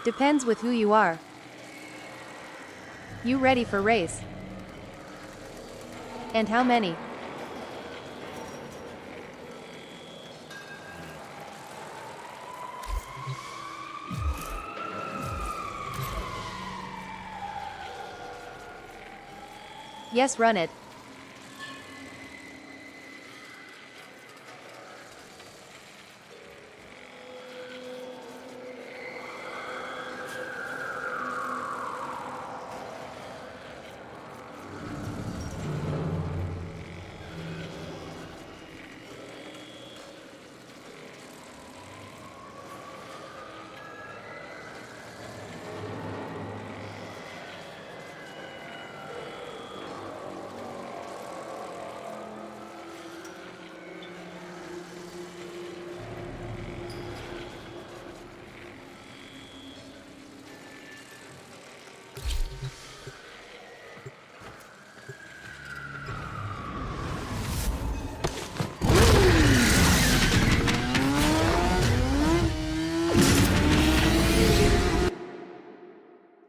Depends with who you are. You ready for race? And how many? Yes, run it.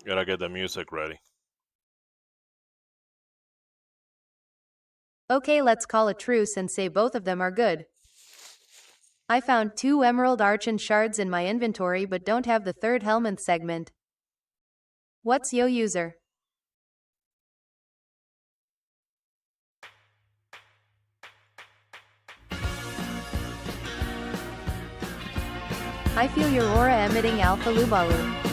Gotta get the music ready. Okay, let's call a truce and say both of them are good. I found 2 Emerald Archon shards in my inventory but don't have the 3rd Helminth segment. What's yo user? I feel your aura emitting Alpha Lubalu.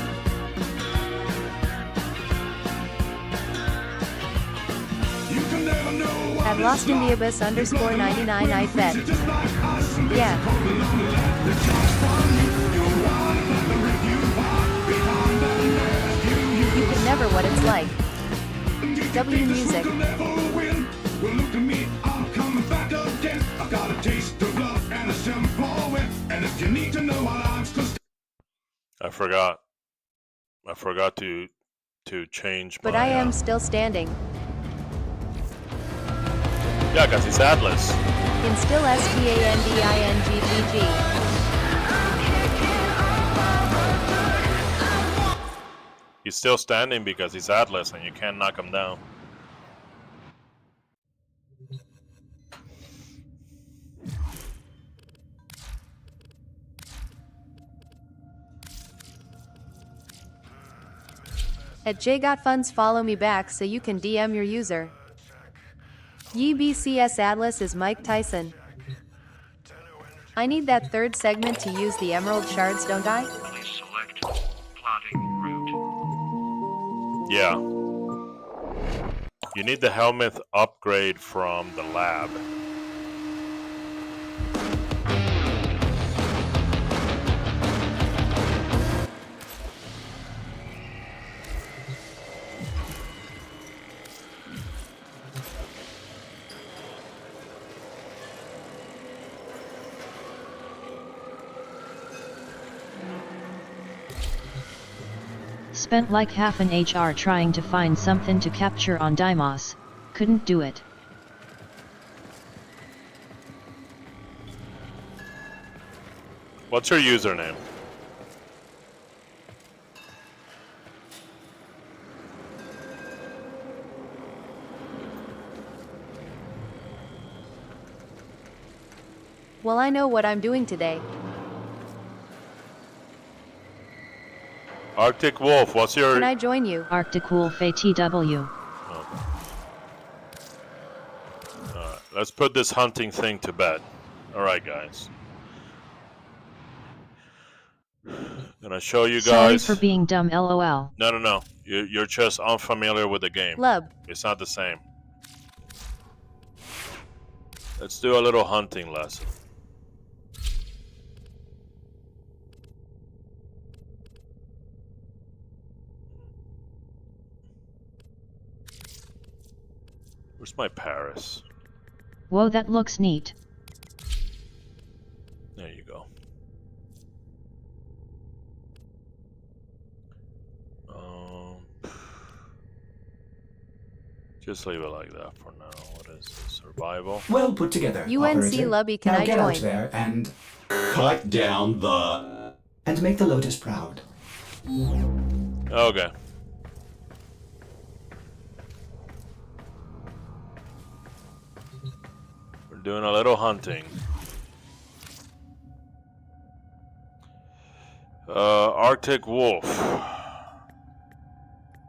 At Lost in the Abyss _99 I bet. Yeah. You can never what it's like. W Music. I forgot to change But my, I am still standing. Yeah, because it's Atlas. In still STANDINGGG. He's still standing because he's Atlas and you can't knock him down. At JGotFunds follow me back so you can DM your user. YBCS Atlas is Mike Tyson. I need that third segment to use the emerald shards, don't I? Please select plotting route. Yeah. You need the helmet upgrade from the lab. Spent like half an HR trying to find something to capture on Deimos. Couldn't do it. What's your username? Well, I know what I'm doing today. Arctic Wolf, what's your... Can I join you? Arctic Wolf ATW. Let's put this hunting thing to bed. Alright, guys. Gonna show you guys... Sorry for being dumb, LOL. No. You're just unfamiliar with the game. Lub. It's not the same. Let's do a little hunting lesson. Where's my Paris? Whoa, that looks neat. There you go. Just leave it like that for now. What is it? Survival? Well put together. UNC operator. Lubby, can now I get join? out there and Cut down the... and make the Lotus proud. Okay. We're doing a little hunting. Arctic Wolf.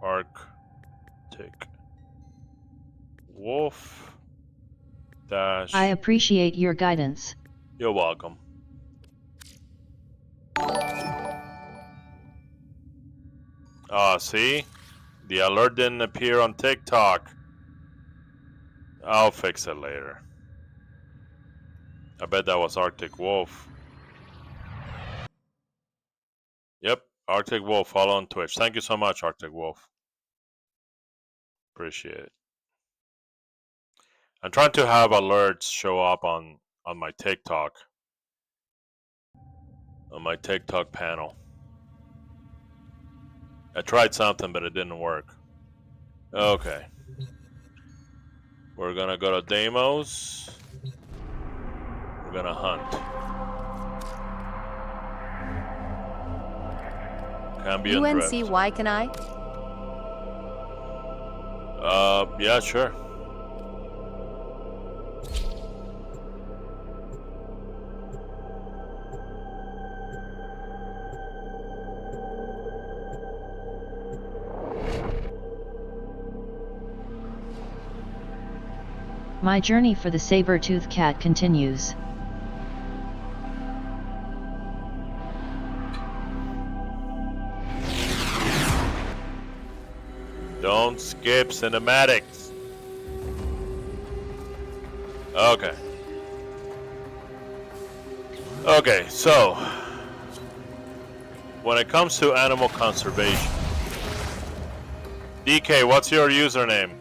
Arctic Wolf dash. I appreciate your guidance. You're welcome. See? The alert didn't appear on TikTok. I'll fix it later. I bet that was Arctic Wolf. Yep, Arctic Wolf, follow on Twitch. Thank you so much, Arctic Wolf. Appreciate it. I'm trying to have alerts show up on my TikTok. On my TikTok panel. I tried something, but it didn't work. Okay. We're gonna go to Deimos. We're gonna hunt. Cambion Drift. UNCY, can I? Yeah, sure. My journey for the saber-toothed cat continues. Don't skip cinematics. Okay. Okay, so when it comes to animal conservation, DK, what's your username?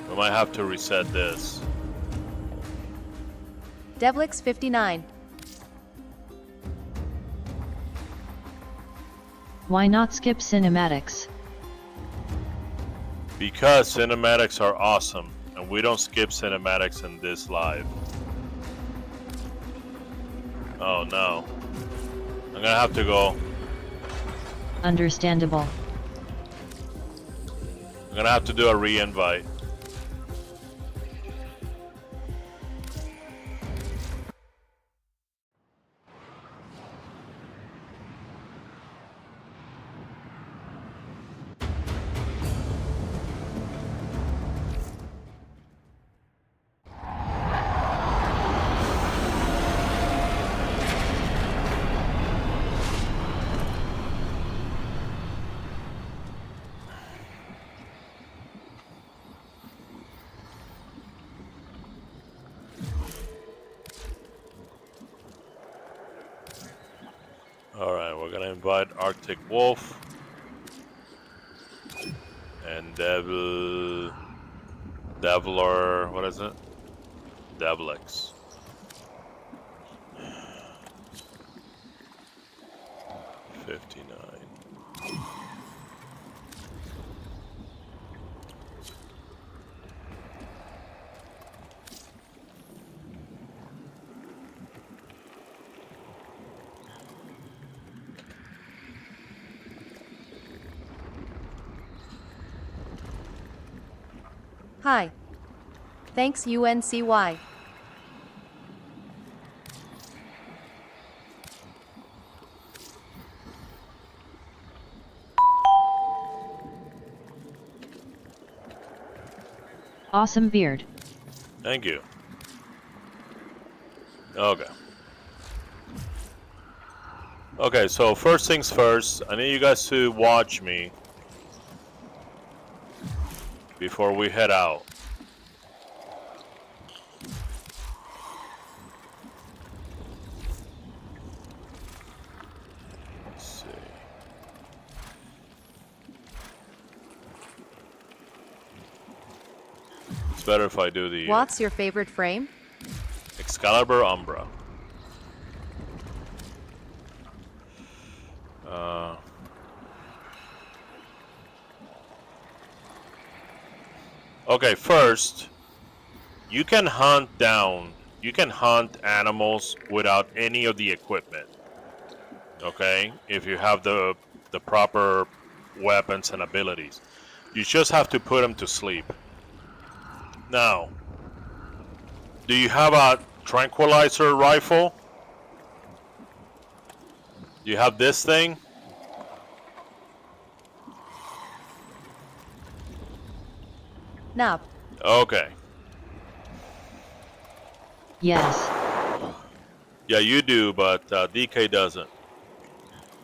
We might have to reset this. Devlix59. Why not skip cinematics? Because cinematics are awesome, and we don't skip cinematics in this live. Oh no. I'm gonna have to go. Understandable. I'm gonna have to do a re-invite. Invite Arctic Wolf and Deviler. What is it? Devilix. $59. Hi. Thanks UNCY. Awesome beard. Thank you. Okay. Okay, so first things first, I need you guys to watch me before we head out. Let's see. It's better if I do the What's your favorite frame? Excalibur Umbra. Okay, first, you can hunt animals without any of the equipment. Okay, if you have the proper weapons and abilities, you just have to put them to sleep. Now, do you have a tranquilizer rifle? Do you have this thing? Nope. Okay. Yes. Yeah, you do, but DK doesn't.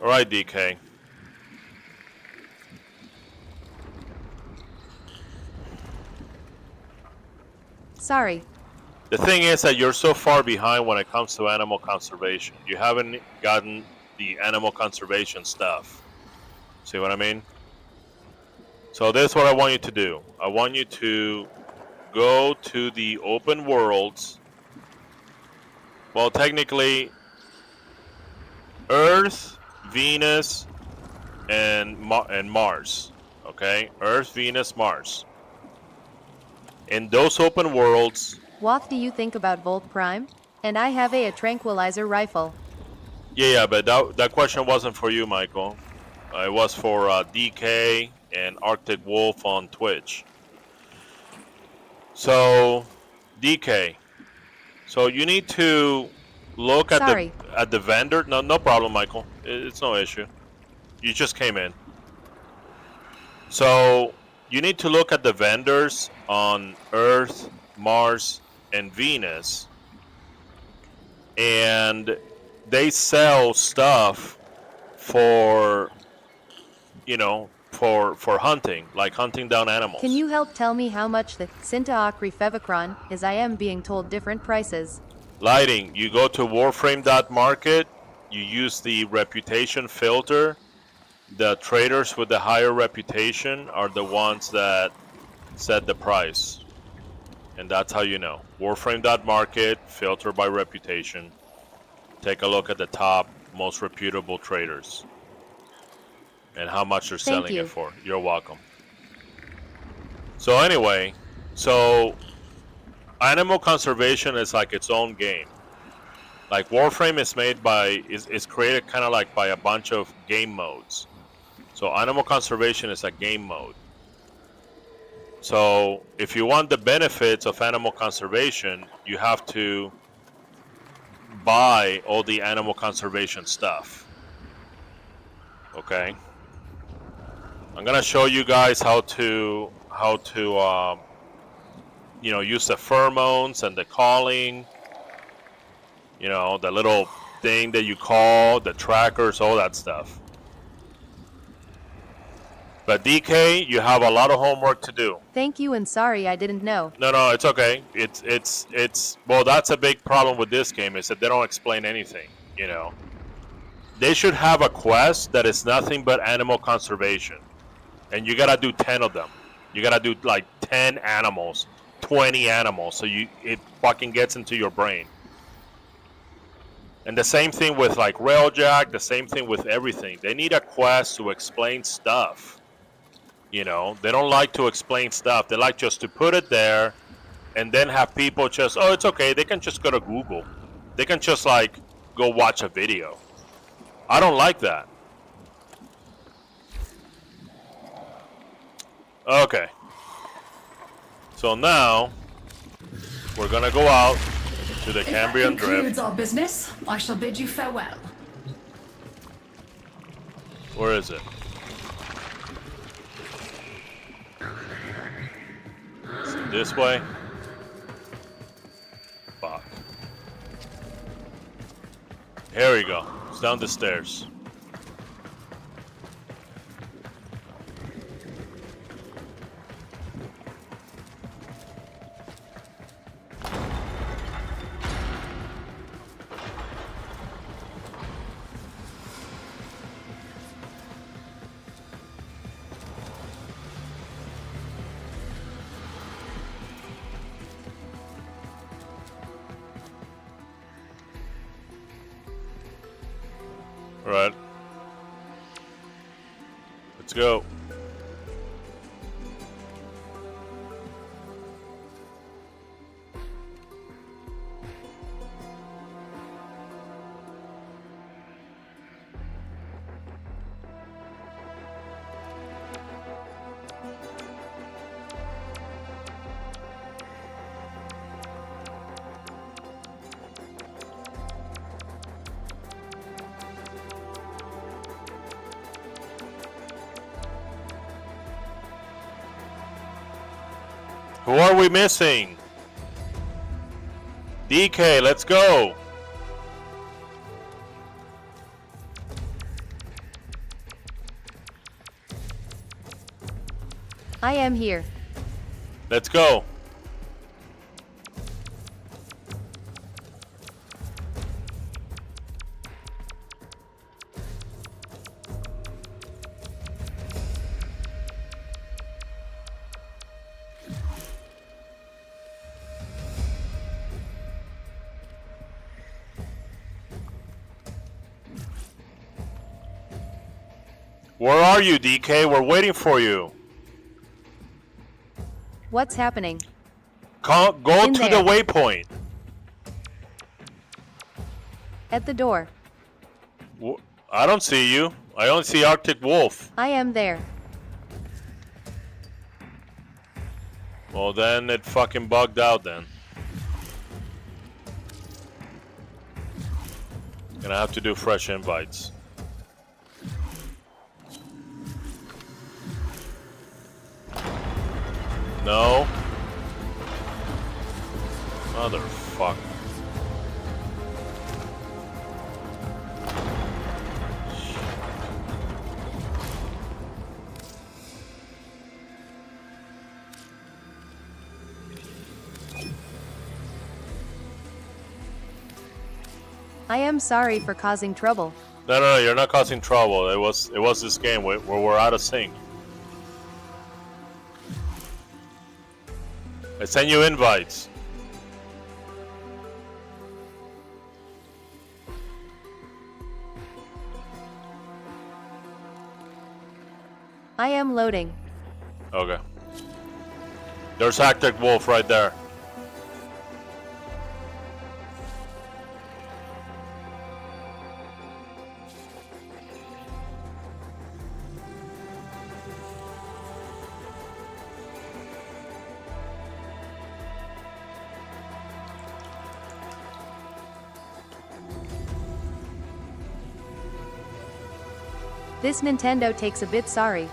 All right, DK. Sorry. The thing is that you're so far behind when it comes to animal conservation. You haven't gotten the animal conservation stuff. See what I mean? So this is what I want you to do. I want you to go to the open worlds. Well, technically, Earth, Venus, and Mars. Okay? Earth, Venus, Mars. In those open worlds... What do you think about Volt Prime? And I have a tranquilizer rifle. Yeah, but that question wasn't for you, Michael. It was for DK and Arctic Wolf on Twitch. So, DK. So you need to look at the vendor. No problem, Michael. It's no issue. You just came in. So you need to look at the vendors on Earth, Mars, and Venus, and they sell stuff for, you know, for hunting, like hunting down animals. Can you help tell me how much the Sintaakri Fevicron is? I am being told different prices. Lighting, you go to Warframe.market, you use the reputation filter. The traders with the higher reputation are the ones that set the price. And that's how you know. Warframe.market, filter by reputation. Take a look at the top, most reputable traders. And how much they're selling it for. You're welcome. So anyway, animal conservation is like its own game. Like Warframe is made by, is created kind of like by a bunch of game modes. So animal conservation is a game mode. So if you want the benefits of animal conservation, you have to buy all the animal conservation stuff. Okay. I'm gonna show you guys how to you know, use the pheromones and the calling. You know, the little thing that you call, the trackers, all that stuff. But DK, you have a lot of homework to do. Thank you and sorry I didn't know. No, it's okay. It's well, that's a big problem with this game is that they don't explain anything, you know. they should have a quest that is nothing but animal conservation, and you gotta do 10 of them. You gotta do like 10 animals, 20 animals, so it fucking gets into your brain. And the same thing with like Railjack, the same thing with everything. They need a quest to explain stuff. You know, they don't like to explain stuff. They like just to put it there and then have people just, oh, it's okay. They can just go to Google. They can just like go watch a video. I don't like that. Okay. So now we're gonna go out to the Cambrian Drift. Concludes our business. I shall bid you farewell. Where is it? Is it this way? Fuck. Here we go. It's down the stairs. Right. Let's go. Who are we missing? DK, let's go. I am here. Let's go. Where are you, DK? We're waiting for you. What's happening? Go In to there. the waypoint. At the door. I don't see you. I only see Arctic Wolf. I am there. Well, then it fucking bugged out then. Gonna have to do fresh invites. No. Motherfucker. I am sorry for causing trouble. No, you're not causing trouble. It was this game where we're out of sync. I send you invites. I am loading. Okay. There's Arctic Wolf right there. This Nintendo takes a bit sorry.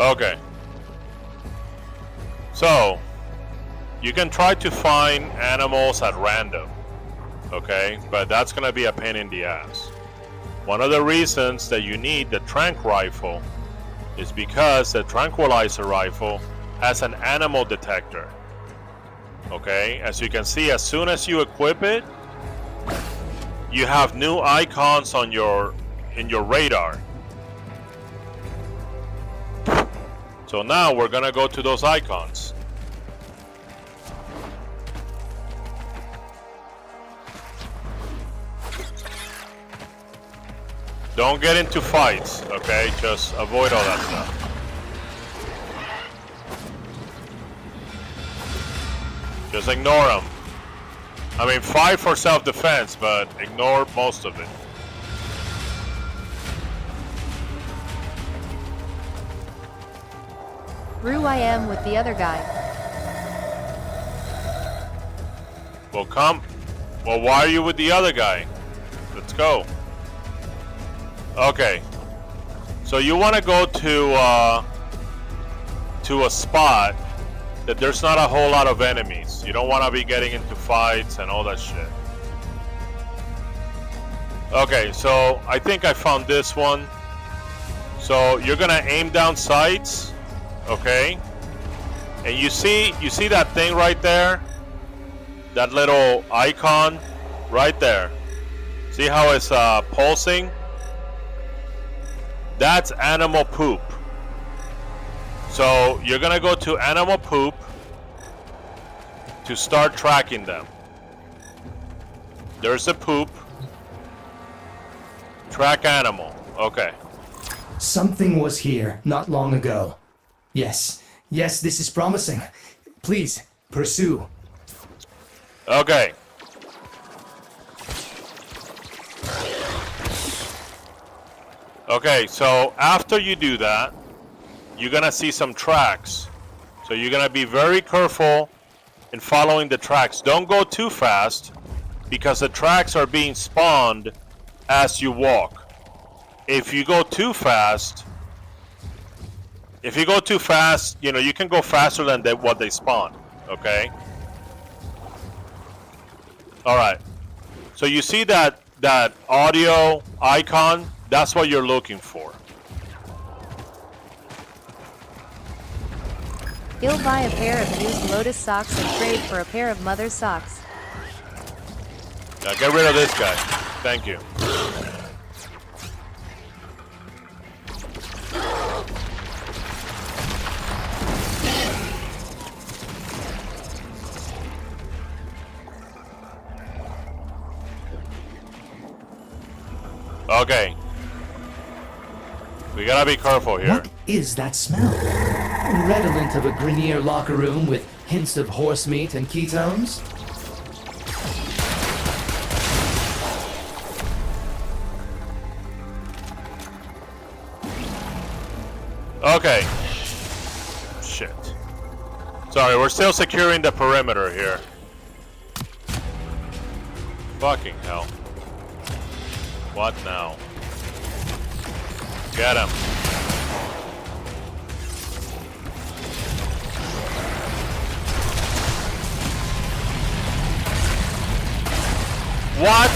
Okay. So, you can try to find animals at random, okay? But that's gonna be a pain in the ass. One of the reasons that you need the tranq rifle is because the tranquilizer rifle has an animal detector. Okay, as you can see, as soon as you equip it, you have new icons on in your radar. So now we're gonna go to those icons. Don't get into fights, okay? Just avoid all that stuff. Just ignore them. I mean, fight for self-defense, but ignore most of it. Rue, I am with the other guy. Well, come. Well, why are you with the other guy? Let's go. Okay. So you want to go to a spot that there's not a whole lot of enemies. You don't want to be getting into fights and all that shit. Okay, so I think I found this one. So you're gonna aim down sights, okay? And you see that thing right there? That little icon right there. See how it's pulsing? That's animal poop. So you're gonna go to animal poop to start tracking them. There's a poop. Track animal. Okay. Something was here not long ago. Yes, this is promising. Please, pursue. Okay. Okay, so after you do that, you're gonna see some tracks. So you're gonna be very careful in following the tracks. Don't go too fast because the tracks are being spawned as you walk. If you go too fast, you know, you can go faster than what they spawn, okay? All right. So you see that audio icon? That's what you're looking for. He'll buy a pair of used Lotus socks and trade for a pair of Mother's socks. Now get rid of this guy. Thank you. Okay. We gotta be careful here. What is that smell? Redolent of a Grenier locker room with hints of horse meat and ketones? Okay. Shit. Sorry, we're still securing the perimeter here. Fucking hell. What now? Get him. What?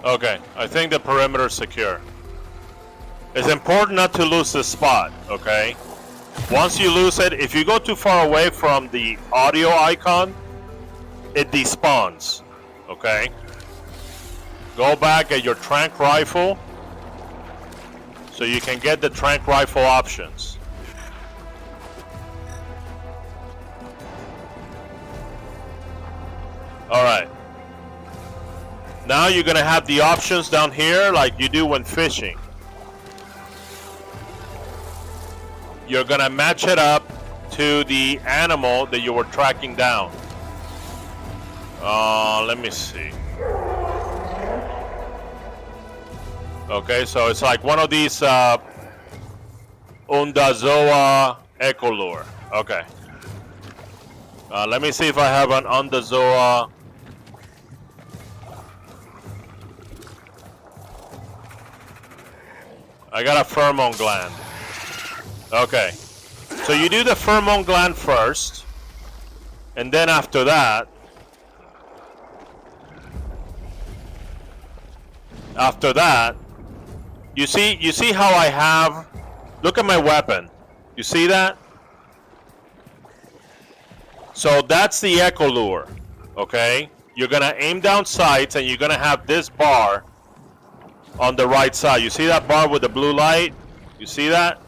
Okay, I think the perimeter is secure. It's important not to lose this spot, okay? Once you lose it, if you go too far away from the audio icon, it despawns, okay? Go back at your tranq rifle so you can get the tranq rifle options. Alright. Now you're gonna have the options down here like you do when fishing. You're gonna match it up to the animal that you were tracking down. Let me see. Okay, so it's like one of these Undazoa Ecolure. Okay. Let me see if I have an Undazoa. I got a pheromone gland. Okay. So you do the pheromone gland first, and then after that, you see how I have, look at my weapon. You see that? So that's the Ecolure, okay? You're gonna aim down sights and you're gonna have this bar on the right side. You see that bar with the blue light? You see that?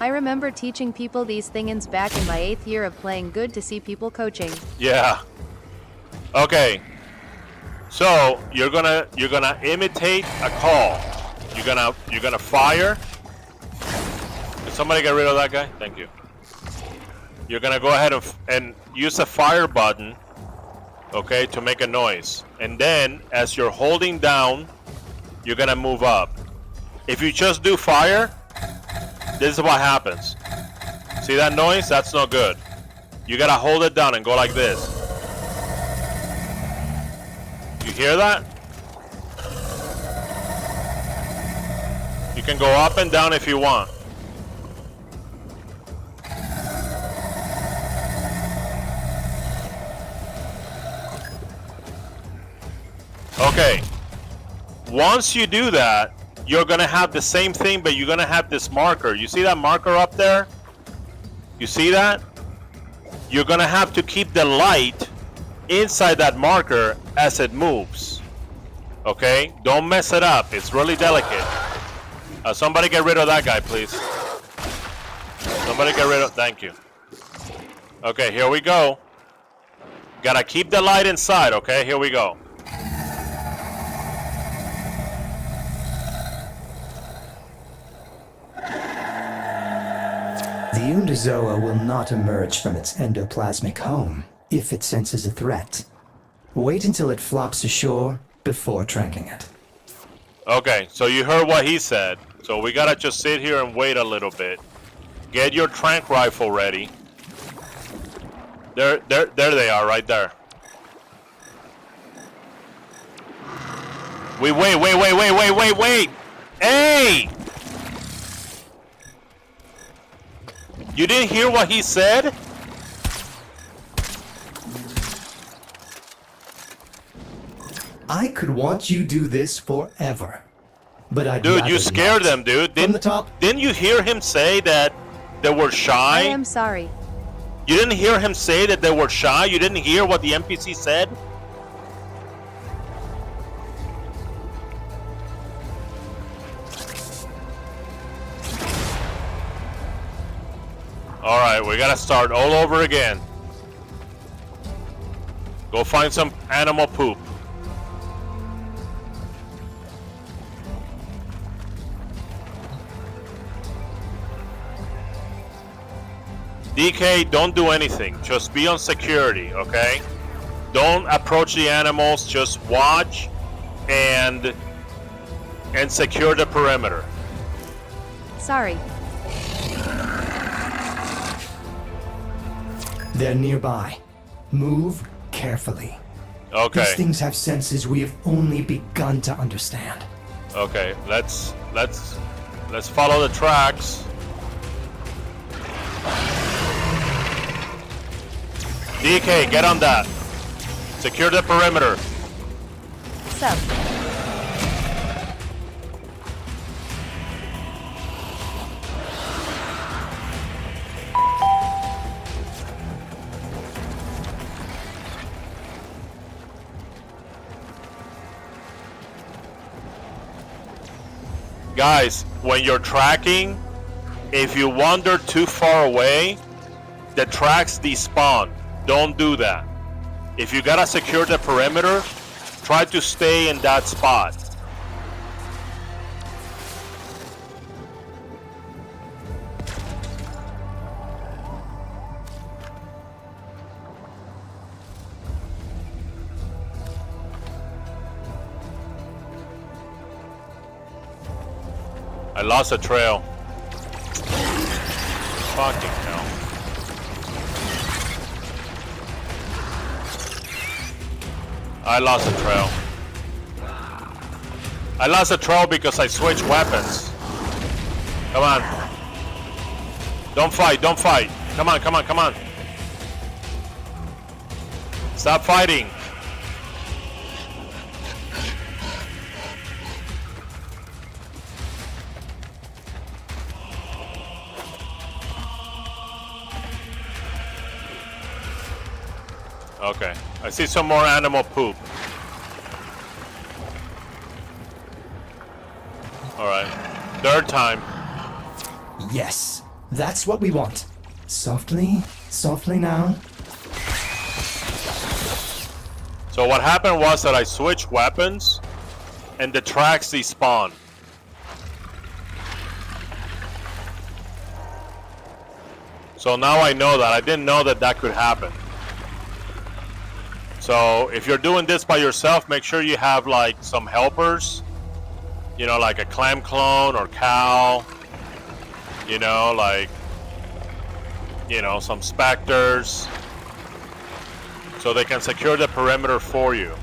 I remember teaching people these thingins back in my 8th year of playing. Good to see people coaching. Yeah. Okay. So you're gonna imitate a call. You're gonna fire. Can somebody get rid of that guy? Thank you. You're gonna go ahead and use the fire button, okay, to make a noise. And then as you're holding down, you're gonna move up. If you just do fire, this is what happens. See that noise? That's no good. You gotta hold it down and go like this. You hear that? You can go up and down if you want. Okay. Once you do that, you're gonna have the same thing, but you're gonna have this marker. You see that marker up there? You see that? You're gonna have to keep the light inside that marker as it moves. Okay? Don't mess it up. It's really delicate. Somebody get rid of that guy, please. Somebody get rid of... Thank you. Okay, here we go. Gotta keep the light inside, okay? Here we go. The Undazoa will not emerge from its endoplasmic home if it senses a threat. Wait until it flops ashore before tranking it. Okay, so you heard what he said. So we gotta just sit here and wait a little bit. Get your trank rifle ready. There they are, right there. Wait. Hey! You didn't hear what he said? I could watch you do this forever. But I'd Dude, rather you scared not. them, dude. From the top. Didn't you hear him say that they were shy? I am sorry. You didn't hear him say that they were shy? You didn't hear what the NPC said? Alright, we gotta start all over again. Go find some animal poop. DK, don't do anything. Just be on security, okay? Don't approach the animals. Just watch and secure the perimeter. Sorry. They're nearby. Move carefully. Okay. These things have senses we have only begun to understand. Okay, let's follow the tracks. DK, get on that. Secure the perimeter. Sup. Guys, when you're tracking, if you wander too far away, the tracks despawn. Don't do that. If you gotta secure the perimeter, try to stay in that spot. I lost a trail. Fucking hell. I lost a trail. I lost a trail because I switched weapons. Come on. Don't fight, don't fight. Come on, come on, come on. Stop fighting. Okay, I see some more animal poop. Alright, third time. Yes, that's what we want. Softly, softly now. So what happened was that I switched weapons and the tracks despawn. So now I know that. I didn't know that that could happen. So if you're doing this by yourself, make sure you have like some helpers. You know, like a clam clone or Cal. You know, like, you know, some specters. So they can secure the perimeter for you.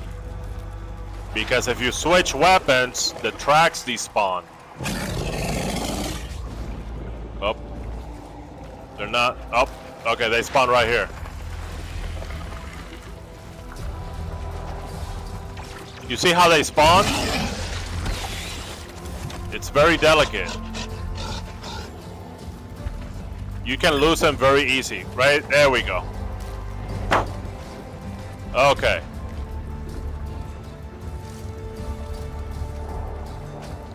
Because if you switch weapons, the tracks despawn. Up. They're not up. Okay, they spawn right here. You see how they spawn? It's very delicate. You can lose them very easy. Right? There we go. Okay.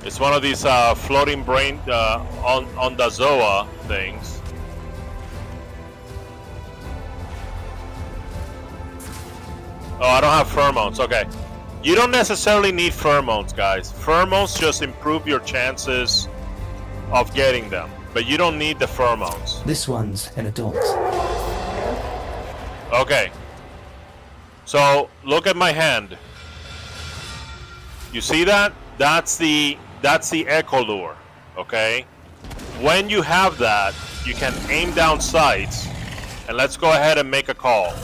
It's one of these floating brain on the Zoa things. Oh, I don't have pheromones. Okay. You don't necessarily need pheromones, guys. Pheromones just improve your chances of getting them, but you don't need the pheromones. This one's an adult. Okay. So, look at my hand. You see that? That's the echo lure, okay? When you have that, you can aim down sights, and let's go ahead and make a call.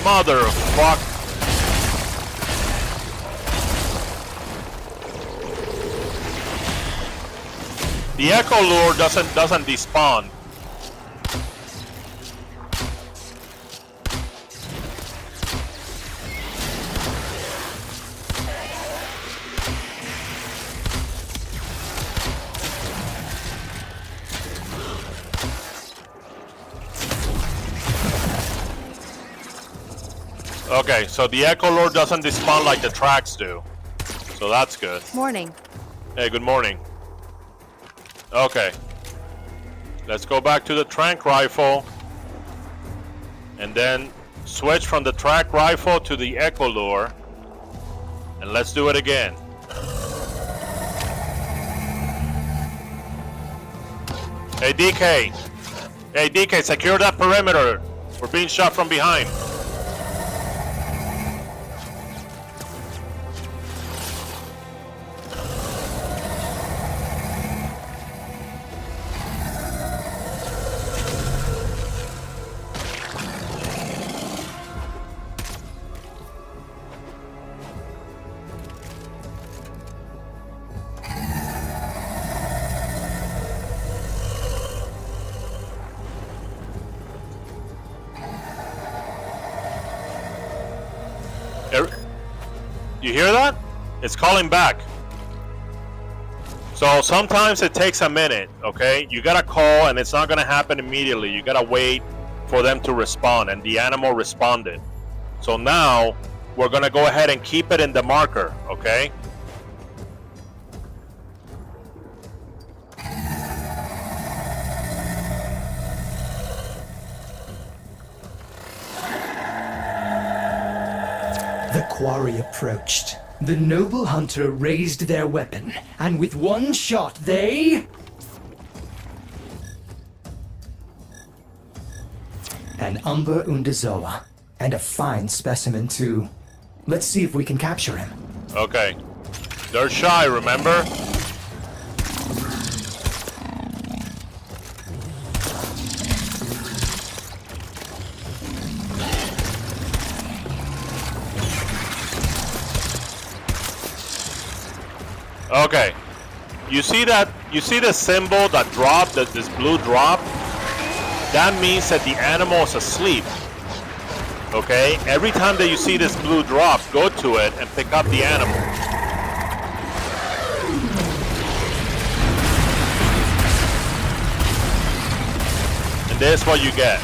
Motherfuck. The echo lure doesn't despawn. Okay, so the echo lure doesn't despawn like the tracks do. So that's good. Morning. Hey, good morning. Okay. Let's go back to the trank rifle. And then switch from the track rifle to the echo lure. And let's do it again. Hey, DK. Hey, DK, secure that perimeter. We're being shot from behind. You hear that? It's calling back. So sometimes it takes a minute, okay? You gotta call and it's not gonna happen immediately. You gotta wait for them to respond, and the animal responded. So now we're gonna go ahead and keep it in the marker, okay? The quarry approached. The noble hunter raised their weapon, and with one shot they... An Umber Undazoa, and a fine specimen too. Let's see if we can capture him. Okay. They're shy, remember? Okay. You see that? You see the symbol that dropped, this blue drop? That means that the animal is asleep. Okay? Every time that you see this blue drop, go to it and pick up the animal. And this is what you get.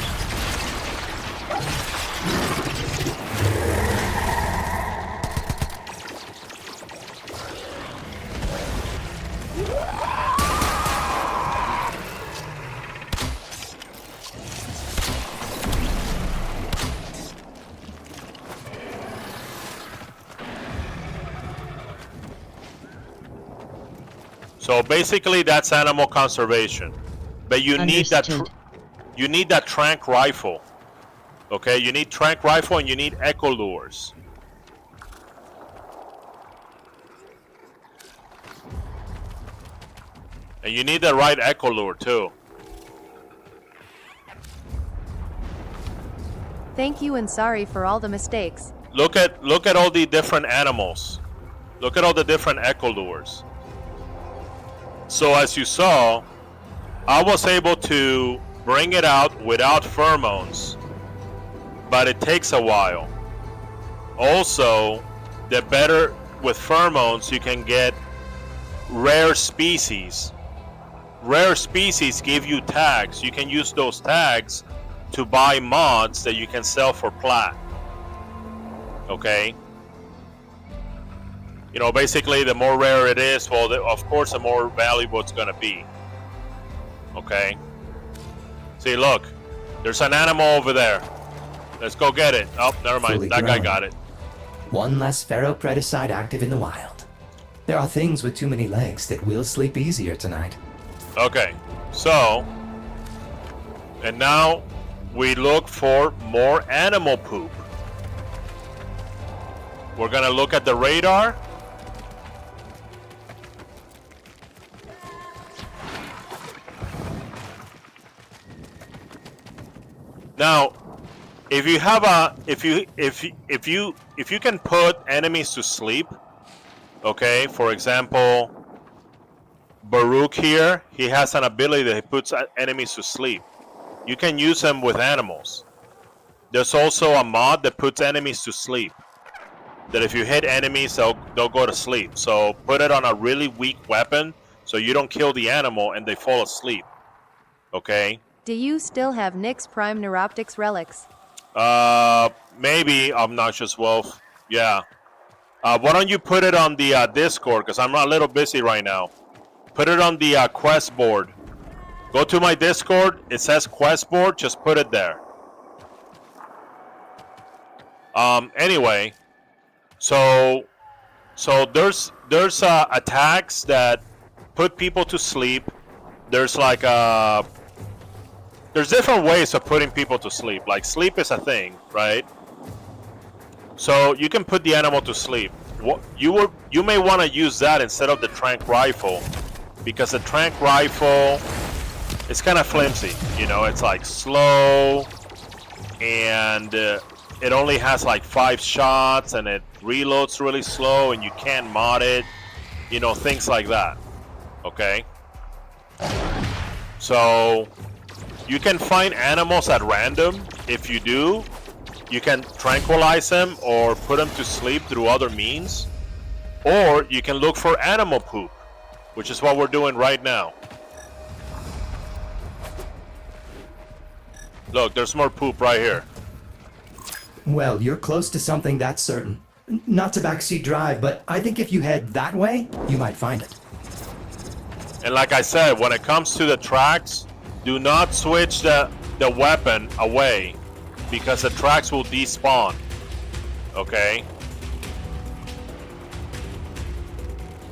So basically, that's animal conservation, but you need that. You need that trank rifle. Okay, you need trank rifle and you need echo lures. And you need the right echo lure too. Thank you and sorry for all the mistakes. Look at all the different animals. Look at all the different echo lures. So as you saw, I was able to bring it out without pheromones, but it takes a while. Also, the better with pheromones, you can get rare species. Rare species give you tags. You can use those tags to buy mods that you can sell for plat. Okay? You know, basically, the more rare it is, well, of course, the more valuable it's going to be. Okay? See, look. There's an animal over there. Let's go get it. Oh, never mind. Fully That guy grown. got it. One less ferropredicide active in the wild. There are things with too many legs that will sleep easier tonight. Okay. So, and now we look for more animal poop. We're going to look at the radar. Now, if you have if you can put enemies to sleep, okay. For example, Baruch here, he has an ability that he puts enemies to sleep. You can use them with animals. There's also a mod that puts enemies to sleep. That if you hit enemies, they'll go to sleep. So put it on a really weak weapon, so you don't kill the animal and they fall asleep. Okay. Do you still have Nyx Prime Neuroptics relics? Maybe. I'm not just Wolf. Yeah. Why don't you put it on the Discord? Because I'm a little busy right now. Put it on the quest board. Go to my Discord. It says quest board. Just put it there. Anyway. So there's attacks that put people to sleep. There's like there's different ways of putting people to sleep. Like sleep is a thing, right? So you can put the animal to sleep. You may want to use that instead of the trank rifle, because the trank rifle is kind of flimsy. You know, it's like slow, and it only has like 5 shots, and it reloads really slow, and you can't mod it. You know, things like that. Okay. So you can find animals at random. If you do, you can tranquilize them or put them to sleep through other means. Or you can look for animal poop, which is what we're doing right now. Look, there's more poop right here. Well, you're close to something that's certain. Not to backseat drive, but I think if you head that way, you might find it. And like I said, when it comes to the tracks, do not switch the weapon away, because the tracks will despawn. Okay?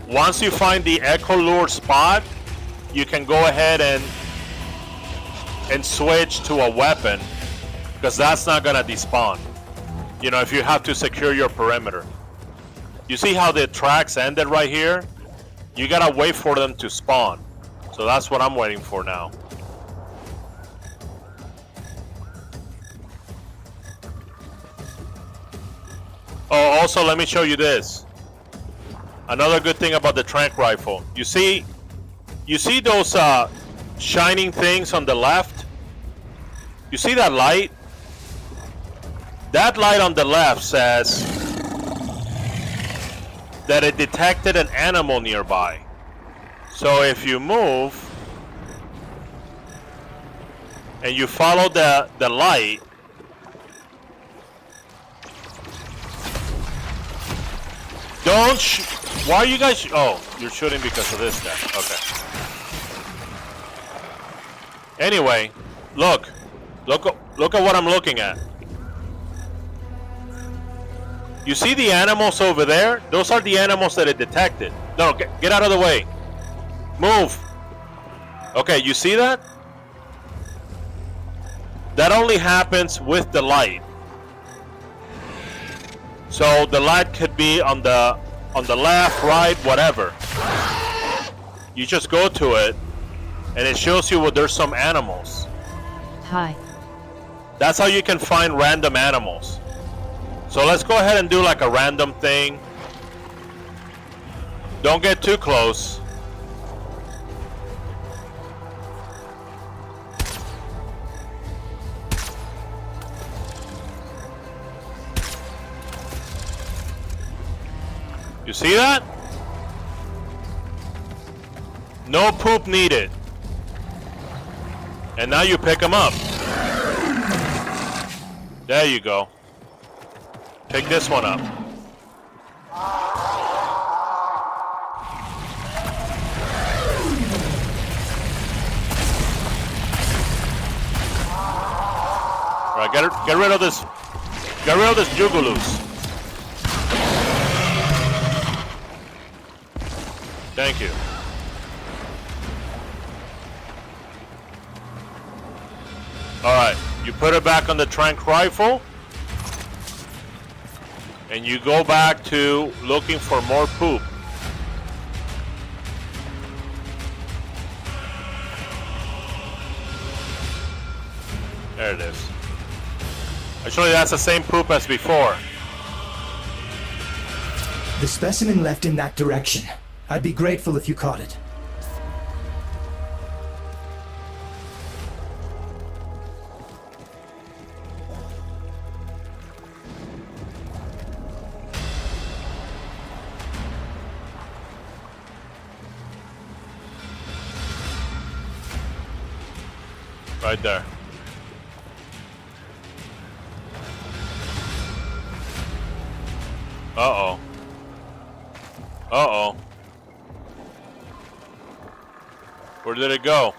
Once you find the Echo Lure spot, you can go ahead and switch to a weapon, because that's not gonna despawn. You know, if you have to secure your perimeter. You see how the tracks ended right here? You gotta wait for them to spawn. So that's what I'm waiting for now. Oh, also let me show you this. Another good thing about the tranq rifle. You see those shining things on the left? You see that light? That light on the left says that it detected an animal nearby. So if you move and you follow the light, why are you guys? Oh, you're shooting because of this guy. Okay. Anyway, look at what I'm looking at. You see the animals over there? Those are the animals that it detected. No, get out of the way. Move. Okay, you see that? That only happens with the light. So the light could be on the left, right, whatever. You just go to it, and it shows you where there's some animals. Hi. That's how you can find random animals. So let's go ahead and do like a random thing. Don't get too close. You see that? No poop needed. And now you pick them up. There you go. Pick this one up. All right, get rid of this. Get rid of this jugaloos. Thank you. All right, you put it back on the tranq rifle. And you go back to looking for more poop. There it is. Actually, that's the same poop as before. The specimen left in that direction. I'd be grateful if you caught it. Right there. Uh-oh. Uh-oh. Where did it go?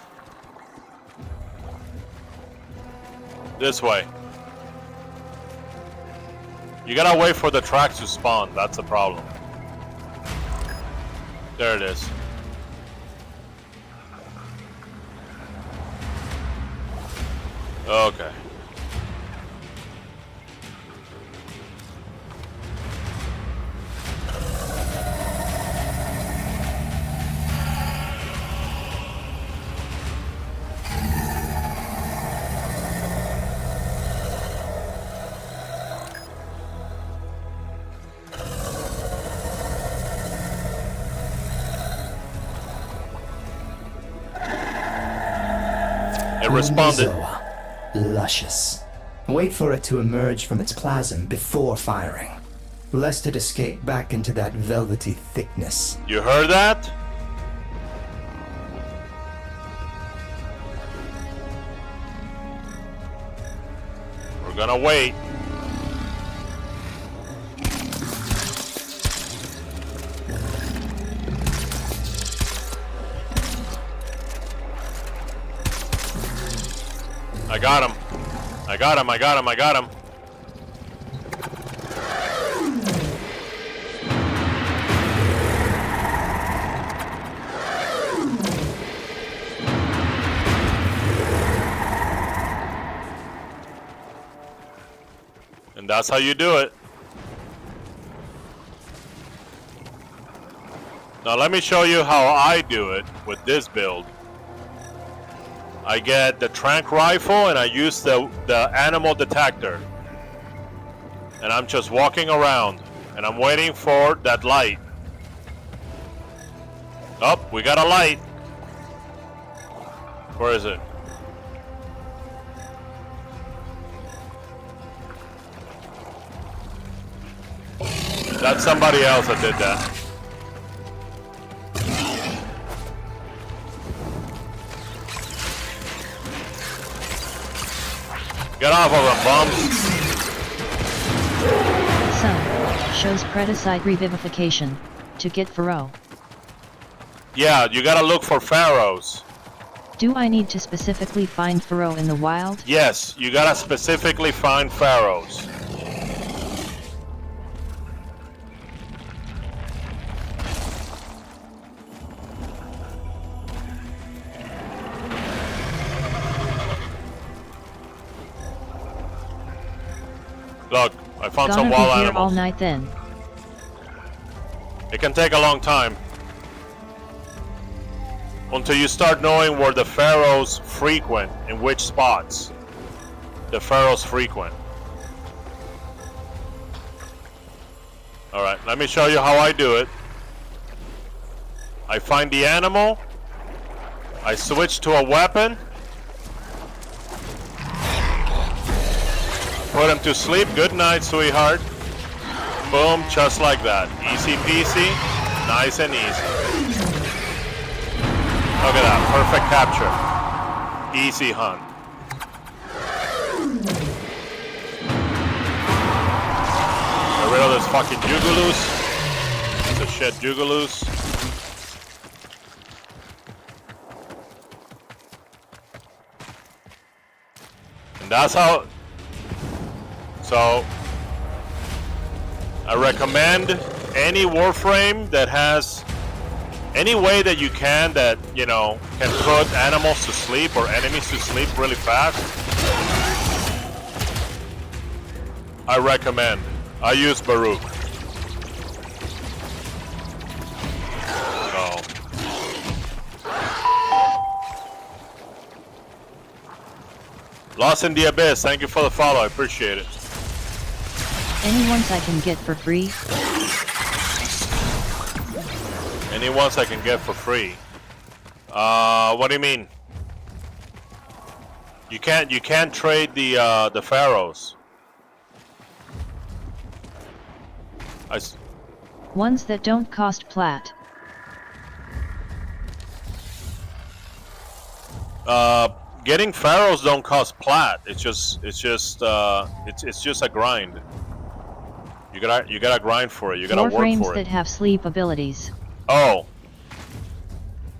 This way. You gotta wait for the tracks to spawn. That's the problem. There it is. Okay. It responded. Luscious. Wait for it to emerge from its plasm before firing, lest it escape back into that velvety thickness. You heard that? We're gonna wait. I got him. I got him, I got him, I got him. And That's how you do it. Now let me show you how I do it with this build. I get the tranq rifle and I use the animal detector. And I'm just walking around and I'm waiting for that light. Oh, we got a light. Where is it? That's somebody else that did that. Get off of them, bums. Some shows predicite revivification to get Pharaoh. Yeah, you gotta look for pharaohs. Do I need to specifically find Pharaoh in the wild? Yes, you gotta specifically find pharaohs. Look, I found some wild Gonna be here animals. all night then. It can take a long time. Until you start knowing where the pharaohs frequent, in which spots the pharaohs frequent. Alright, let me show you how I do it. I find the animal, I switch to a weapon, put him to sleep. Good night, sweetheart. Boom, just like that. Easy peasy, nice and easy. Look at that, perfect capture. Easy hunt. Get rid of this fucking jugaloos. Piece of shit jugaloos. And that's how... So, I recommend any Warframe that has any way that you can that, you know, can put animals to sleep or enemies to sleep really fast. I recommend. I use Baruch. So. Lost in the Abyss, thank you for the follow, I appreciate it. Any ones I can get for free? Any ones I can get for free? What do you mean? You can't trade the pharaohs. Ones that don't cost plat. Getting pharaohs don't cost plat. It's just a grind. You gotta grind for it. You gotta work Warframes for it. that have sleep abilities. Oh.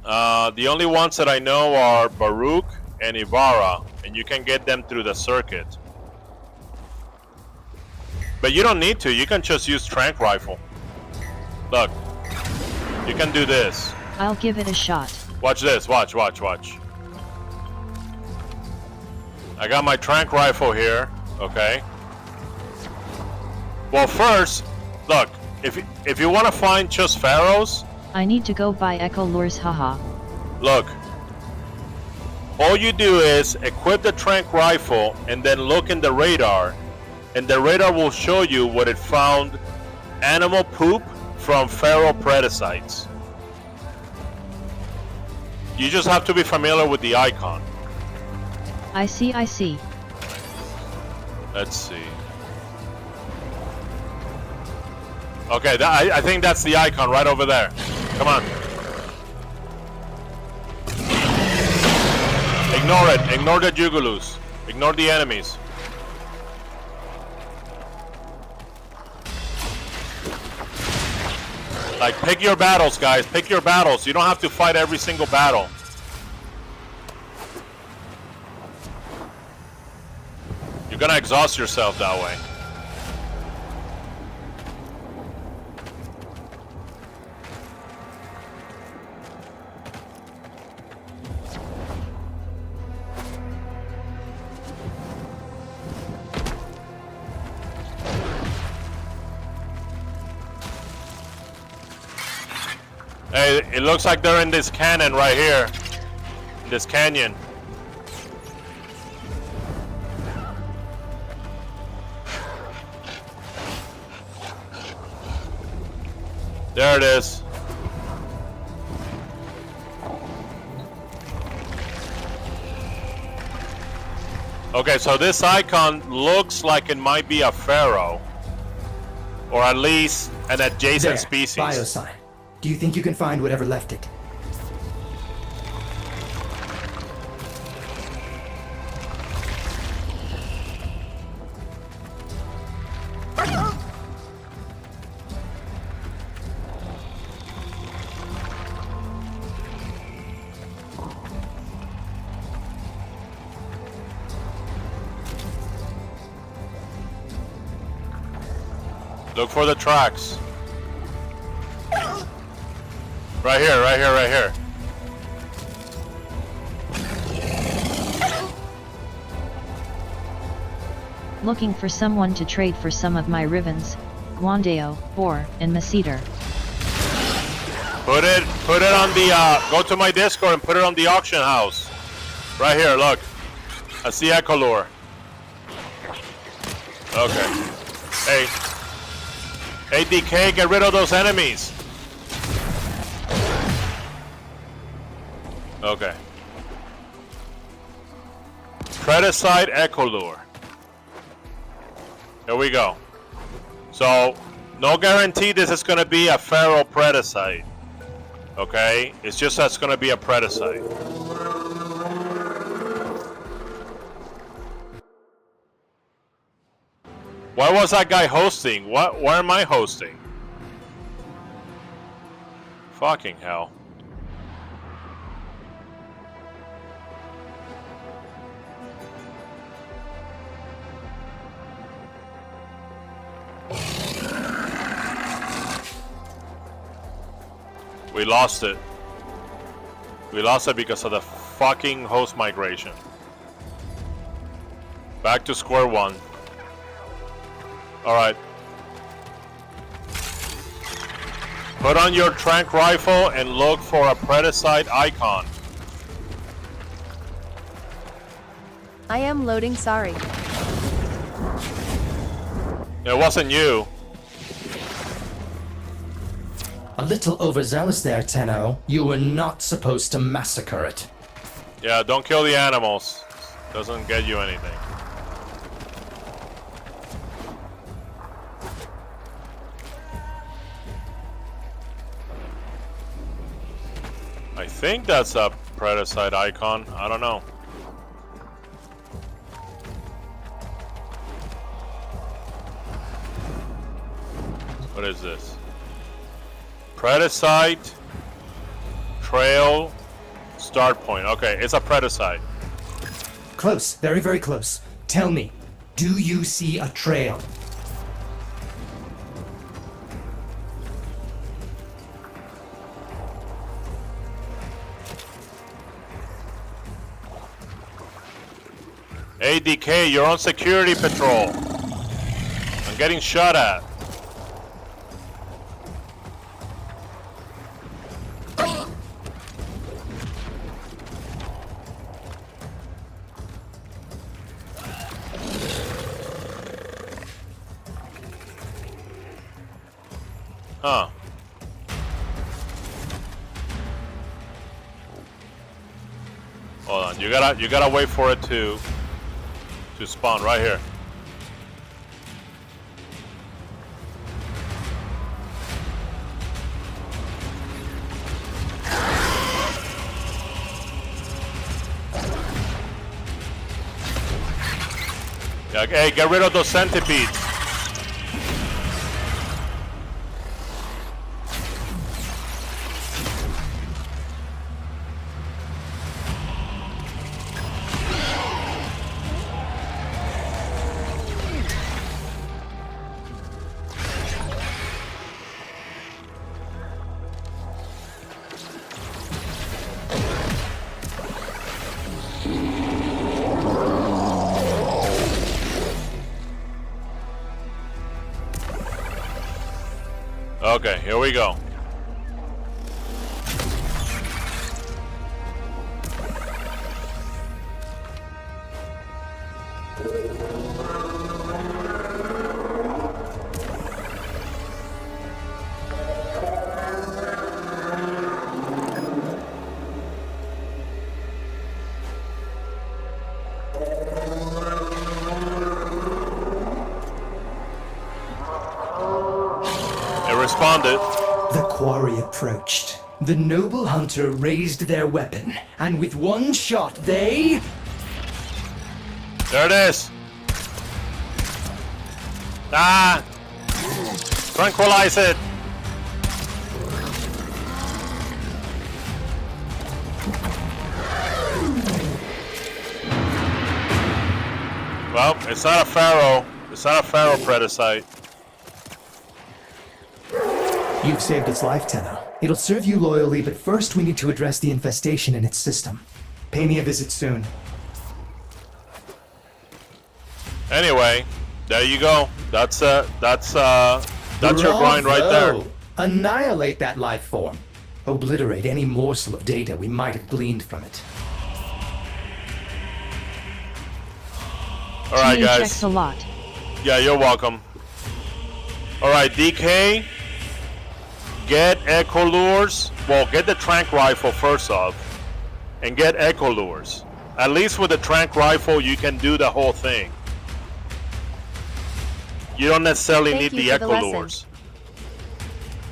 The only ones that I know are Baruch and Ibarra, and you can get them through the circuit. But you don't need to. You can just use tranq rifle. Look, you can do this. I'll give it a shot. Watch this. Watch. I got my tranq rifle here. Okay. Well, first, look. If you want to find just pharaohs, I need to go buy Echo Lures, haha. Look. All you do is equip the tranq rifle and then look in the radar, and the radar will show you what it found: animal poop from pharaoh predicites. You just have to be familiar with the icon. I see. Let's see. Okay, I think that's the icon right over there. Come on. Ignore it. Ignore the jugaloos. Ignore the enemies. Like, pick your battles, guys. Pick your battles. You don't have to fight every single battle. You're gonna exhaust yourself that way. Hey, it looks like they're in this cannon right here. This canyon. There it is. Okay, so this icon looks like it might be a pharaoh, or at least an adjacent There, species. Biosign. Do you think you can find whatever left it? Look for the tracks. Right here, right here, right here. Looking for someone to trade for some of my ribbons, Guandeo, Boar, and Masseter. Put it on the, go to my Discord and put it on the auction house. Right here, look. That's the Echo Lure. Okay. Hey. Hey, DK, get rid of those enemies. Okay. Predicite Echo Lure. Here we go. So, no guarantee this is going to be a Pharaoh Predicite. Okay? It's just that's going to be a Predicite. Why was that guy hosting? Why am I hosting? Fucking hell. We lost it. We lost it because of the fucking host migration. Back to square one. Alright. Put on your tranq rifle and look for a Predicite icon. I am loading, sorry. It wasn't you. A little overzealous there, Tenno. You were not supposed to massacre it. Yeah, don't kill the animals. Doesn't get you anything. I think that's a Predicite icon. I don't know. What is this? Predicite trail start point. Okay, it's a Predicite. Close, very, very close. Tell me, do you see a trail? Hey DK, you're on security patrol. I'm getting shot at. Huh. Hold on, you gotta wait for it to spawn right here. Yeah, hey, get rid of those centipedes. Okay, here we go. found it. The quarry approached. The noble hunter raised their weapon, and with one shot they... There it is. Ah! Tranquilize it. Well, it's not a pharaoh. It's not a pharaoh predicite. You've saved its life, Tenno. It'll serve you loyally, but first we need to address the infestation in its system. Pay me a visit soon. Anyway, there you go. That's your grind right there. Bravo! Annihilate that life form. Obliterate any morsel of data we might have gleaned from it. All right, guys. Checks a lot. Yeah, you're welcome. All right, DK. Get echo lures. Well, get the trank rifle first off, and get echo lures. At least with the trank rifle, you can do the whole thing. You don't necessarily need the echo lures.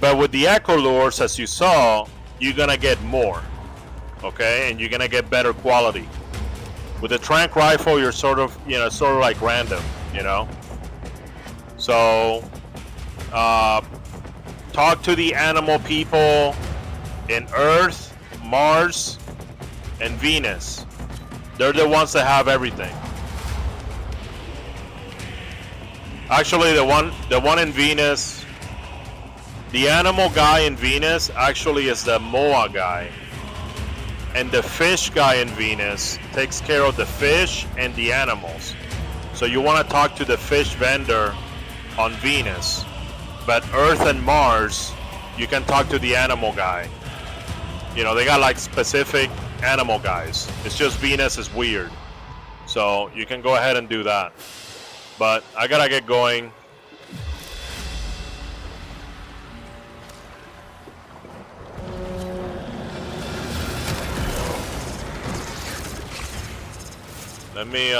But with the echo lures, as you saw, you're gonna get more. Okay, and you're gonna get better quality. With the trank rifle, you're sort of like random, you know. So, talk to the animal people in Earth, Mars, and Venus. They're the ones that have everything. Actually, the one in Venus, the animal guy in Venus actually is the Moa guy. And the fish guy in Venus takes care of the fish and the animals. So you want to talk to the fish vendor on Venus. But Earth and Mars, you can talk to the animal guy. You know, they got like specific animal guys. It's just Venus is weird. So you can go ahead and do that. But I gotta get going. Let me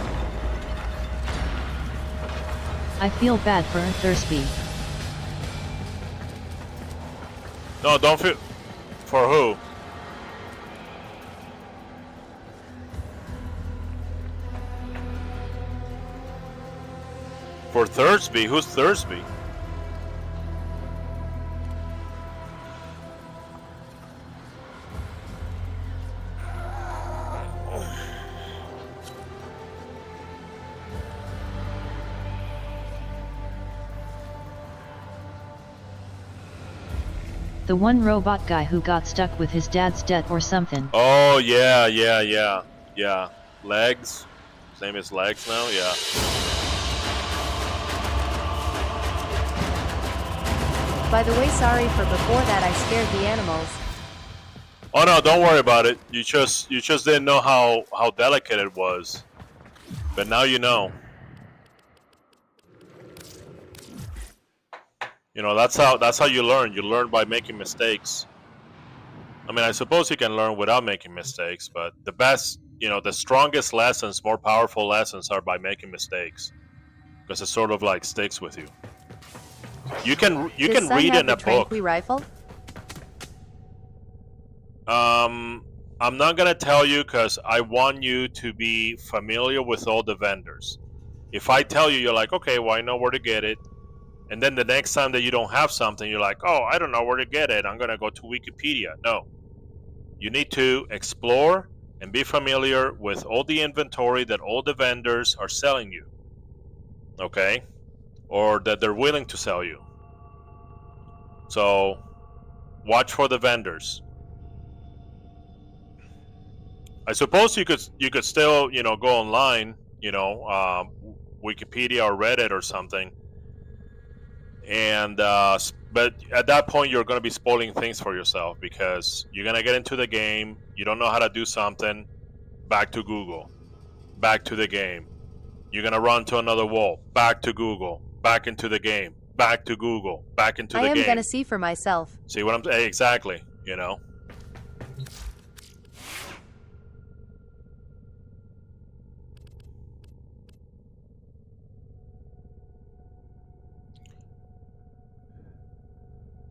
I feel bad for Thirsty. No, don't feel. For who? For Thursby? Who's Thursby? The one robot guy who got stuck with his dad's debt or something. Oh, yeah. Legs. His name is Legs now, yeah. By the way, sorry for before that I scared the animals. Oh no, don't worry about it. You just didn't know how delicate it was. But now you know. You know, that's how you learn. You learn by making mistakes. I mean, I suppose you can learn without making mistakes, but the best, the strongest lessons, more powerful lessons are by making mistakes. Because it sort of like sticks with you. You can read in a book. Rifle? I'm not gonna tell you because I want you to be familiar with all the vendors. If I tell you, you're like, okay, well, I know where to get it. And then the next time that you don't have something, you're like, oh, I don't know where to get it. I'm gonna go to Wikipedia. No. You need to explore and be familiar with all the inventory that all the vendors are selling you. Okay? Or that they're willing to sell you. So watch for the vendors. I suppose you could still go online, Wikipedia or Reddit or something, and but at that point you're going to be spoiling things for yourself because you're going to get into the game, you don't know how to do something, back to Google, back to the game, You're gonna run to another wall. Back to Google. Back into the game. Back to Google. Back into the game. I am gonna see for myself. See what I'm saying? Exactly. You know.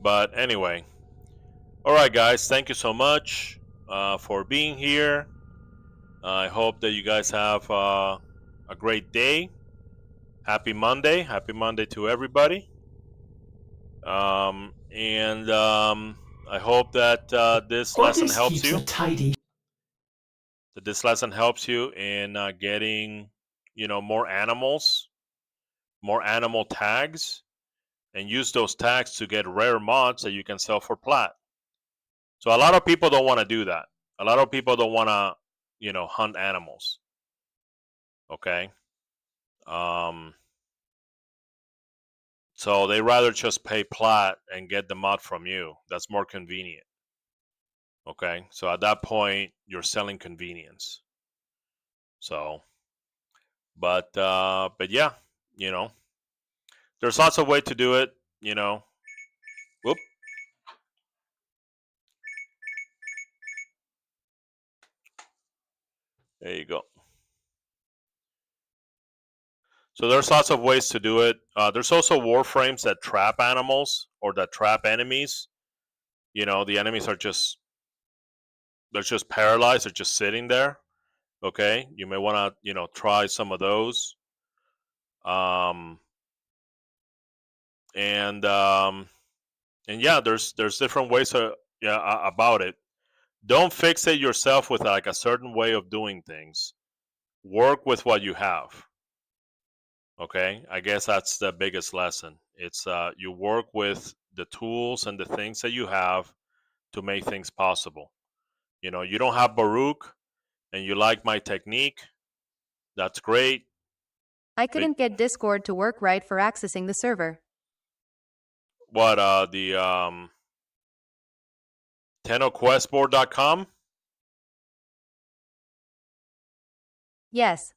But anyway, all right, guys. Thank you so much for being here. I hope that you guys have a great day. Happy Monday. Happy Monday to everybody. I hope that this lesson helps you. That this lesson helps you in getting, more animals, more animal tags, and use those tags to get rare mods that you can sell for plat. So a lot of people don't want to do that. A lot of people don't want to, hunt animals. Okay. So they rather just pay plat and get the mod from you. That's more convenient. Okay. So at that point, you're selling convenience. So, but yeah, there's lots of way to do it. Whoop. There you go. So there's lots of ways to do it. There's also warframes that trap animals or that trap enemies. The enemies are they're just paralyzed. They're just sitting there. Okay, you may want to try some of those. And yeah, there's different ways about it. Don't fixate yourself with like a certain way of doing things. Work with what you have. Okay, I guess that's the biggest lesson. It's you work with the tools and the things that you have to make things possible. You don't have Baruch and you like my technique. That's great. I couldn't get Discord to work right for accessing the server. What, the tennoquestboard.com? Yes.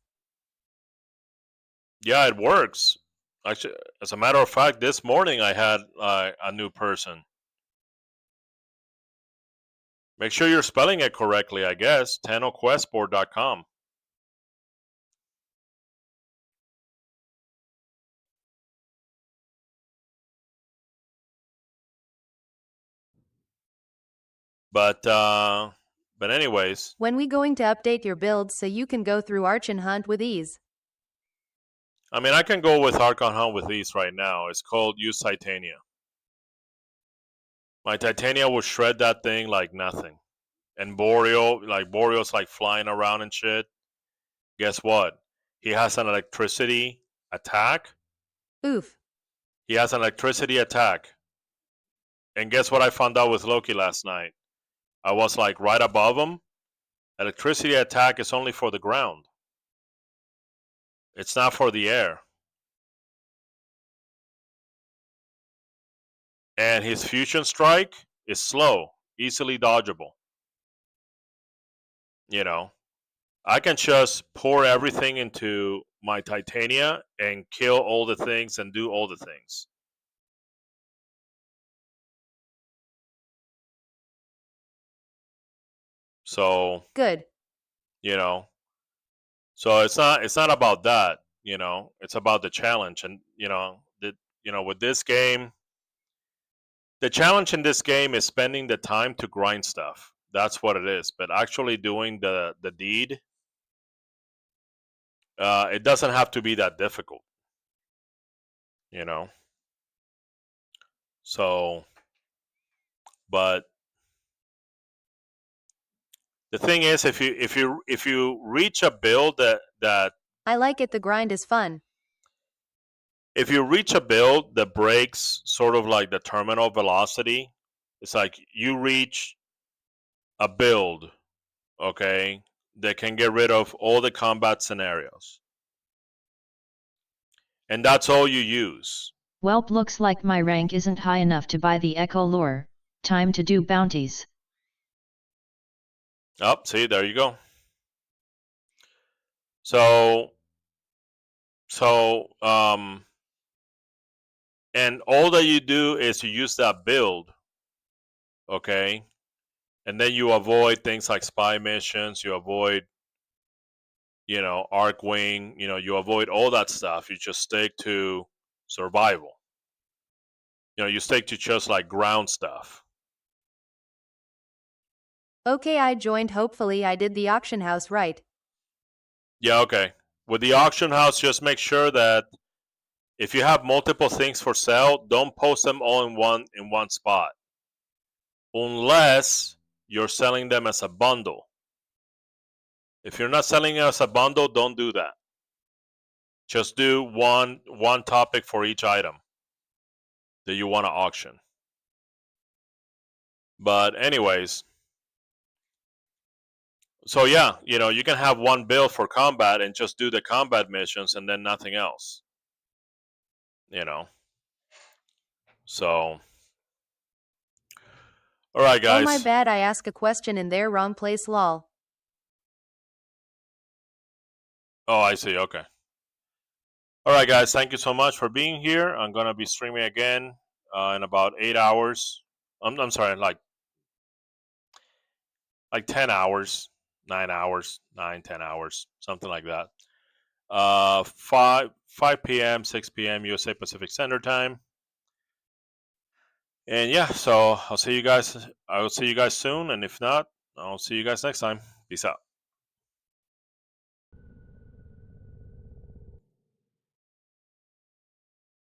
Yeah, it works. Actually, as a matter of fact, this morning I had a new person. Make sure you're spelling it correctly, I guess. tennoquestboard.com. But anyways. When we going to update your builds so you can go through Archon Hunt with ease? I mean, I can go with Archon Hunt with ease right now. It's called Use Titania. My Titania will shred that thing like nothing. And Boreal's like flying around and shit. Guess what? He has an electricity attack. Oof. He has an electricity attack. And guess what I found out with Loki last night? I was like right above him. Electricity attack is only for the ground. It's not for the air. And his fusion strike is slow, easily dodgeable. I can just pour everything into my Titania and kill all the things and do all the things. So good. So it's not about that, it's about the challenge. And with this game, the challenge in this game is spending the time to grind stuff. That's what it is. But actually doing the deed, it doesn't have to be that difficult. So, but the thing is, if you reach a build that I like it, the grind is fun. If you reach a build that breaks sort of like the terminal velocity, it's like you reach a build, okay, that can get rid of all the combat scenarios. And that's all you use. Welp, looks like my rank isn't high enough to buy the Echo Lure. Time to do bounties. Oh, see, there you go. So So, and all that you do is you use that build, okay? And then you avoid things like spy missions, you avoid, you know, arc wing, you know, you avoid all that stuff. You just stick to survival. You know, you stick to just like ground stuff. Okay, I joined. Hopefully, I did the auction house right. Yeah, okay. With the auction house, just make sure that if you have multiple things for sale, don't post them all in one spot. Unless you're selling them as a bundle. If you're not selling it as a bundle, don't do that. Just do one topic for each item that you want to auction. But anyways, so yeah, you know, you can have one build for combat and just do the combat missions and then nothing else. You know. So all right, guys. Oh my bad, I asked a question in their wrong place, lol. Oh, I see. Okay. All right, guys. Thank you so much for being here. I'm gonna be streaming again in about 8 hours. I'm sorry, like 10 hours, 9 hours, 10 hours, something like that. 5 p.m., 6 p.m. USA Pacific Standard Time. And yeah, so I'll see you guys. I will see you guys soon, and if not, I'll see you guys next time. Peace out.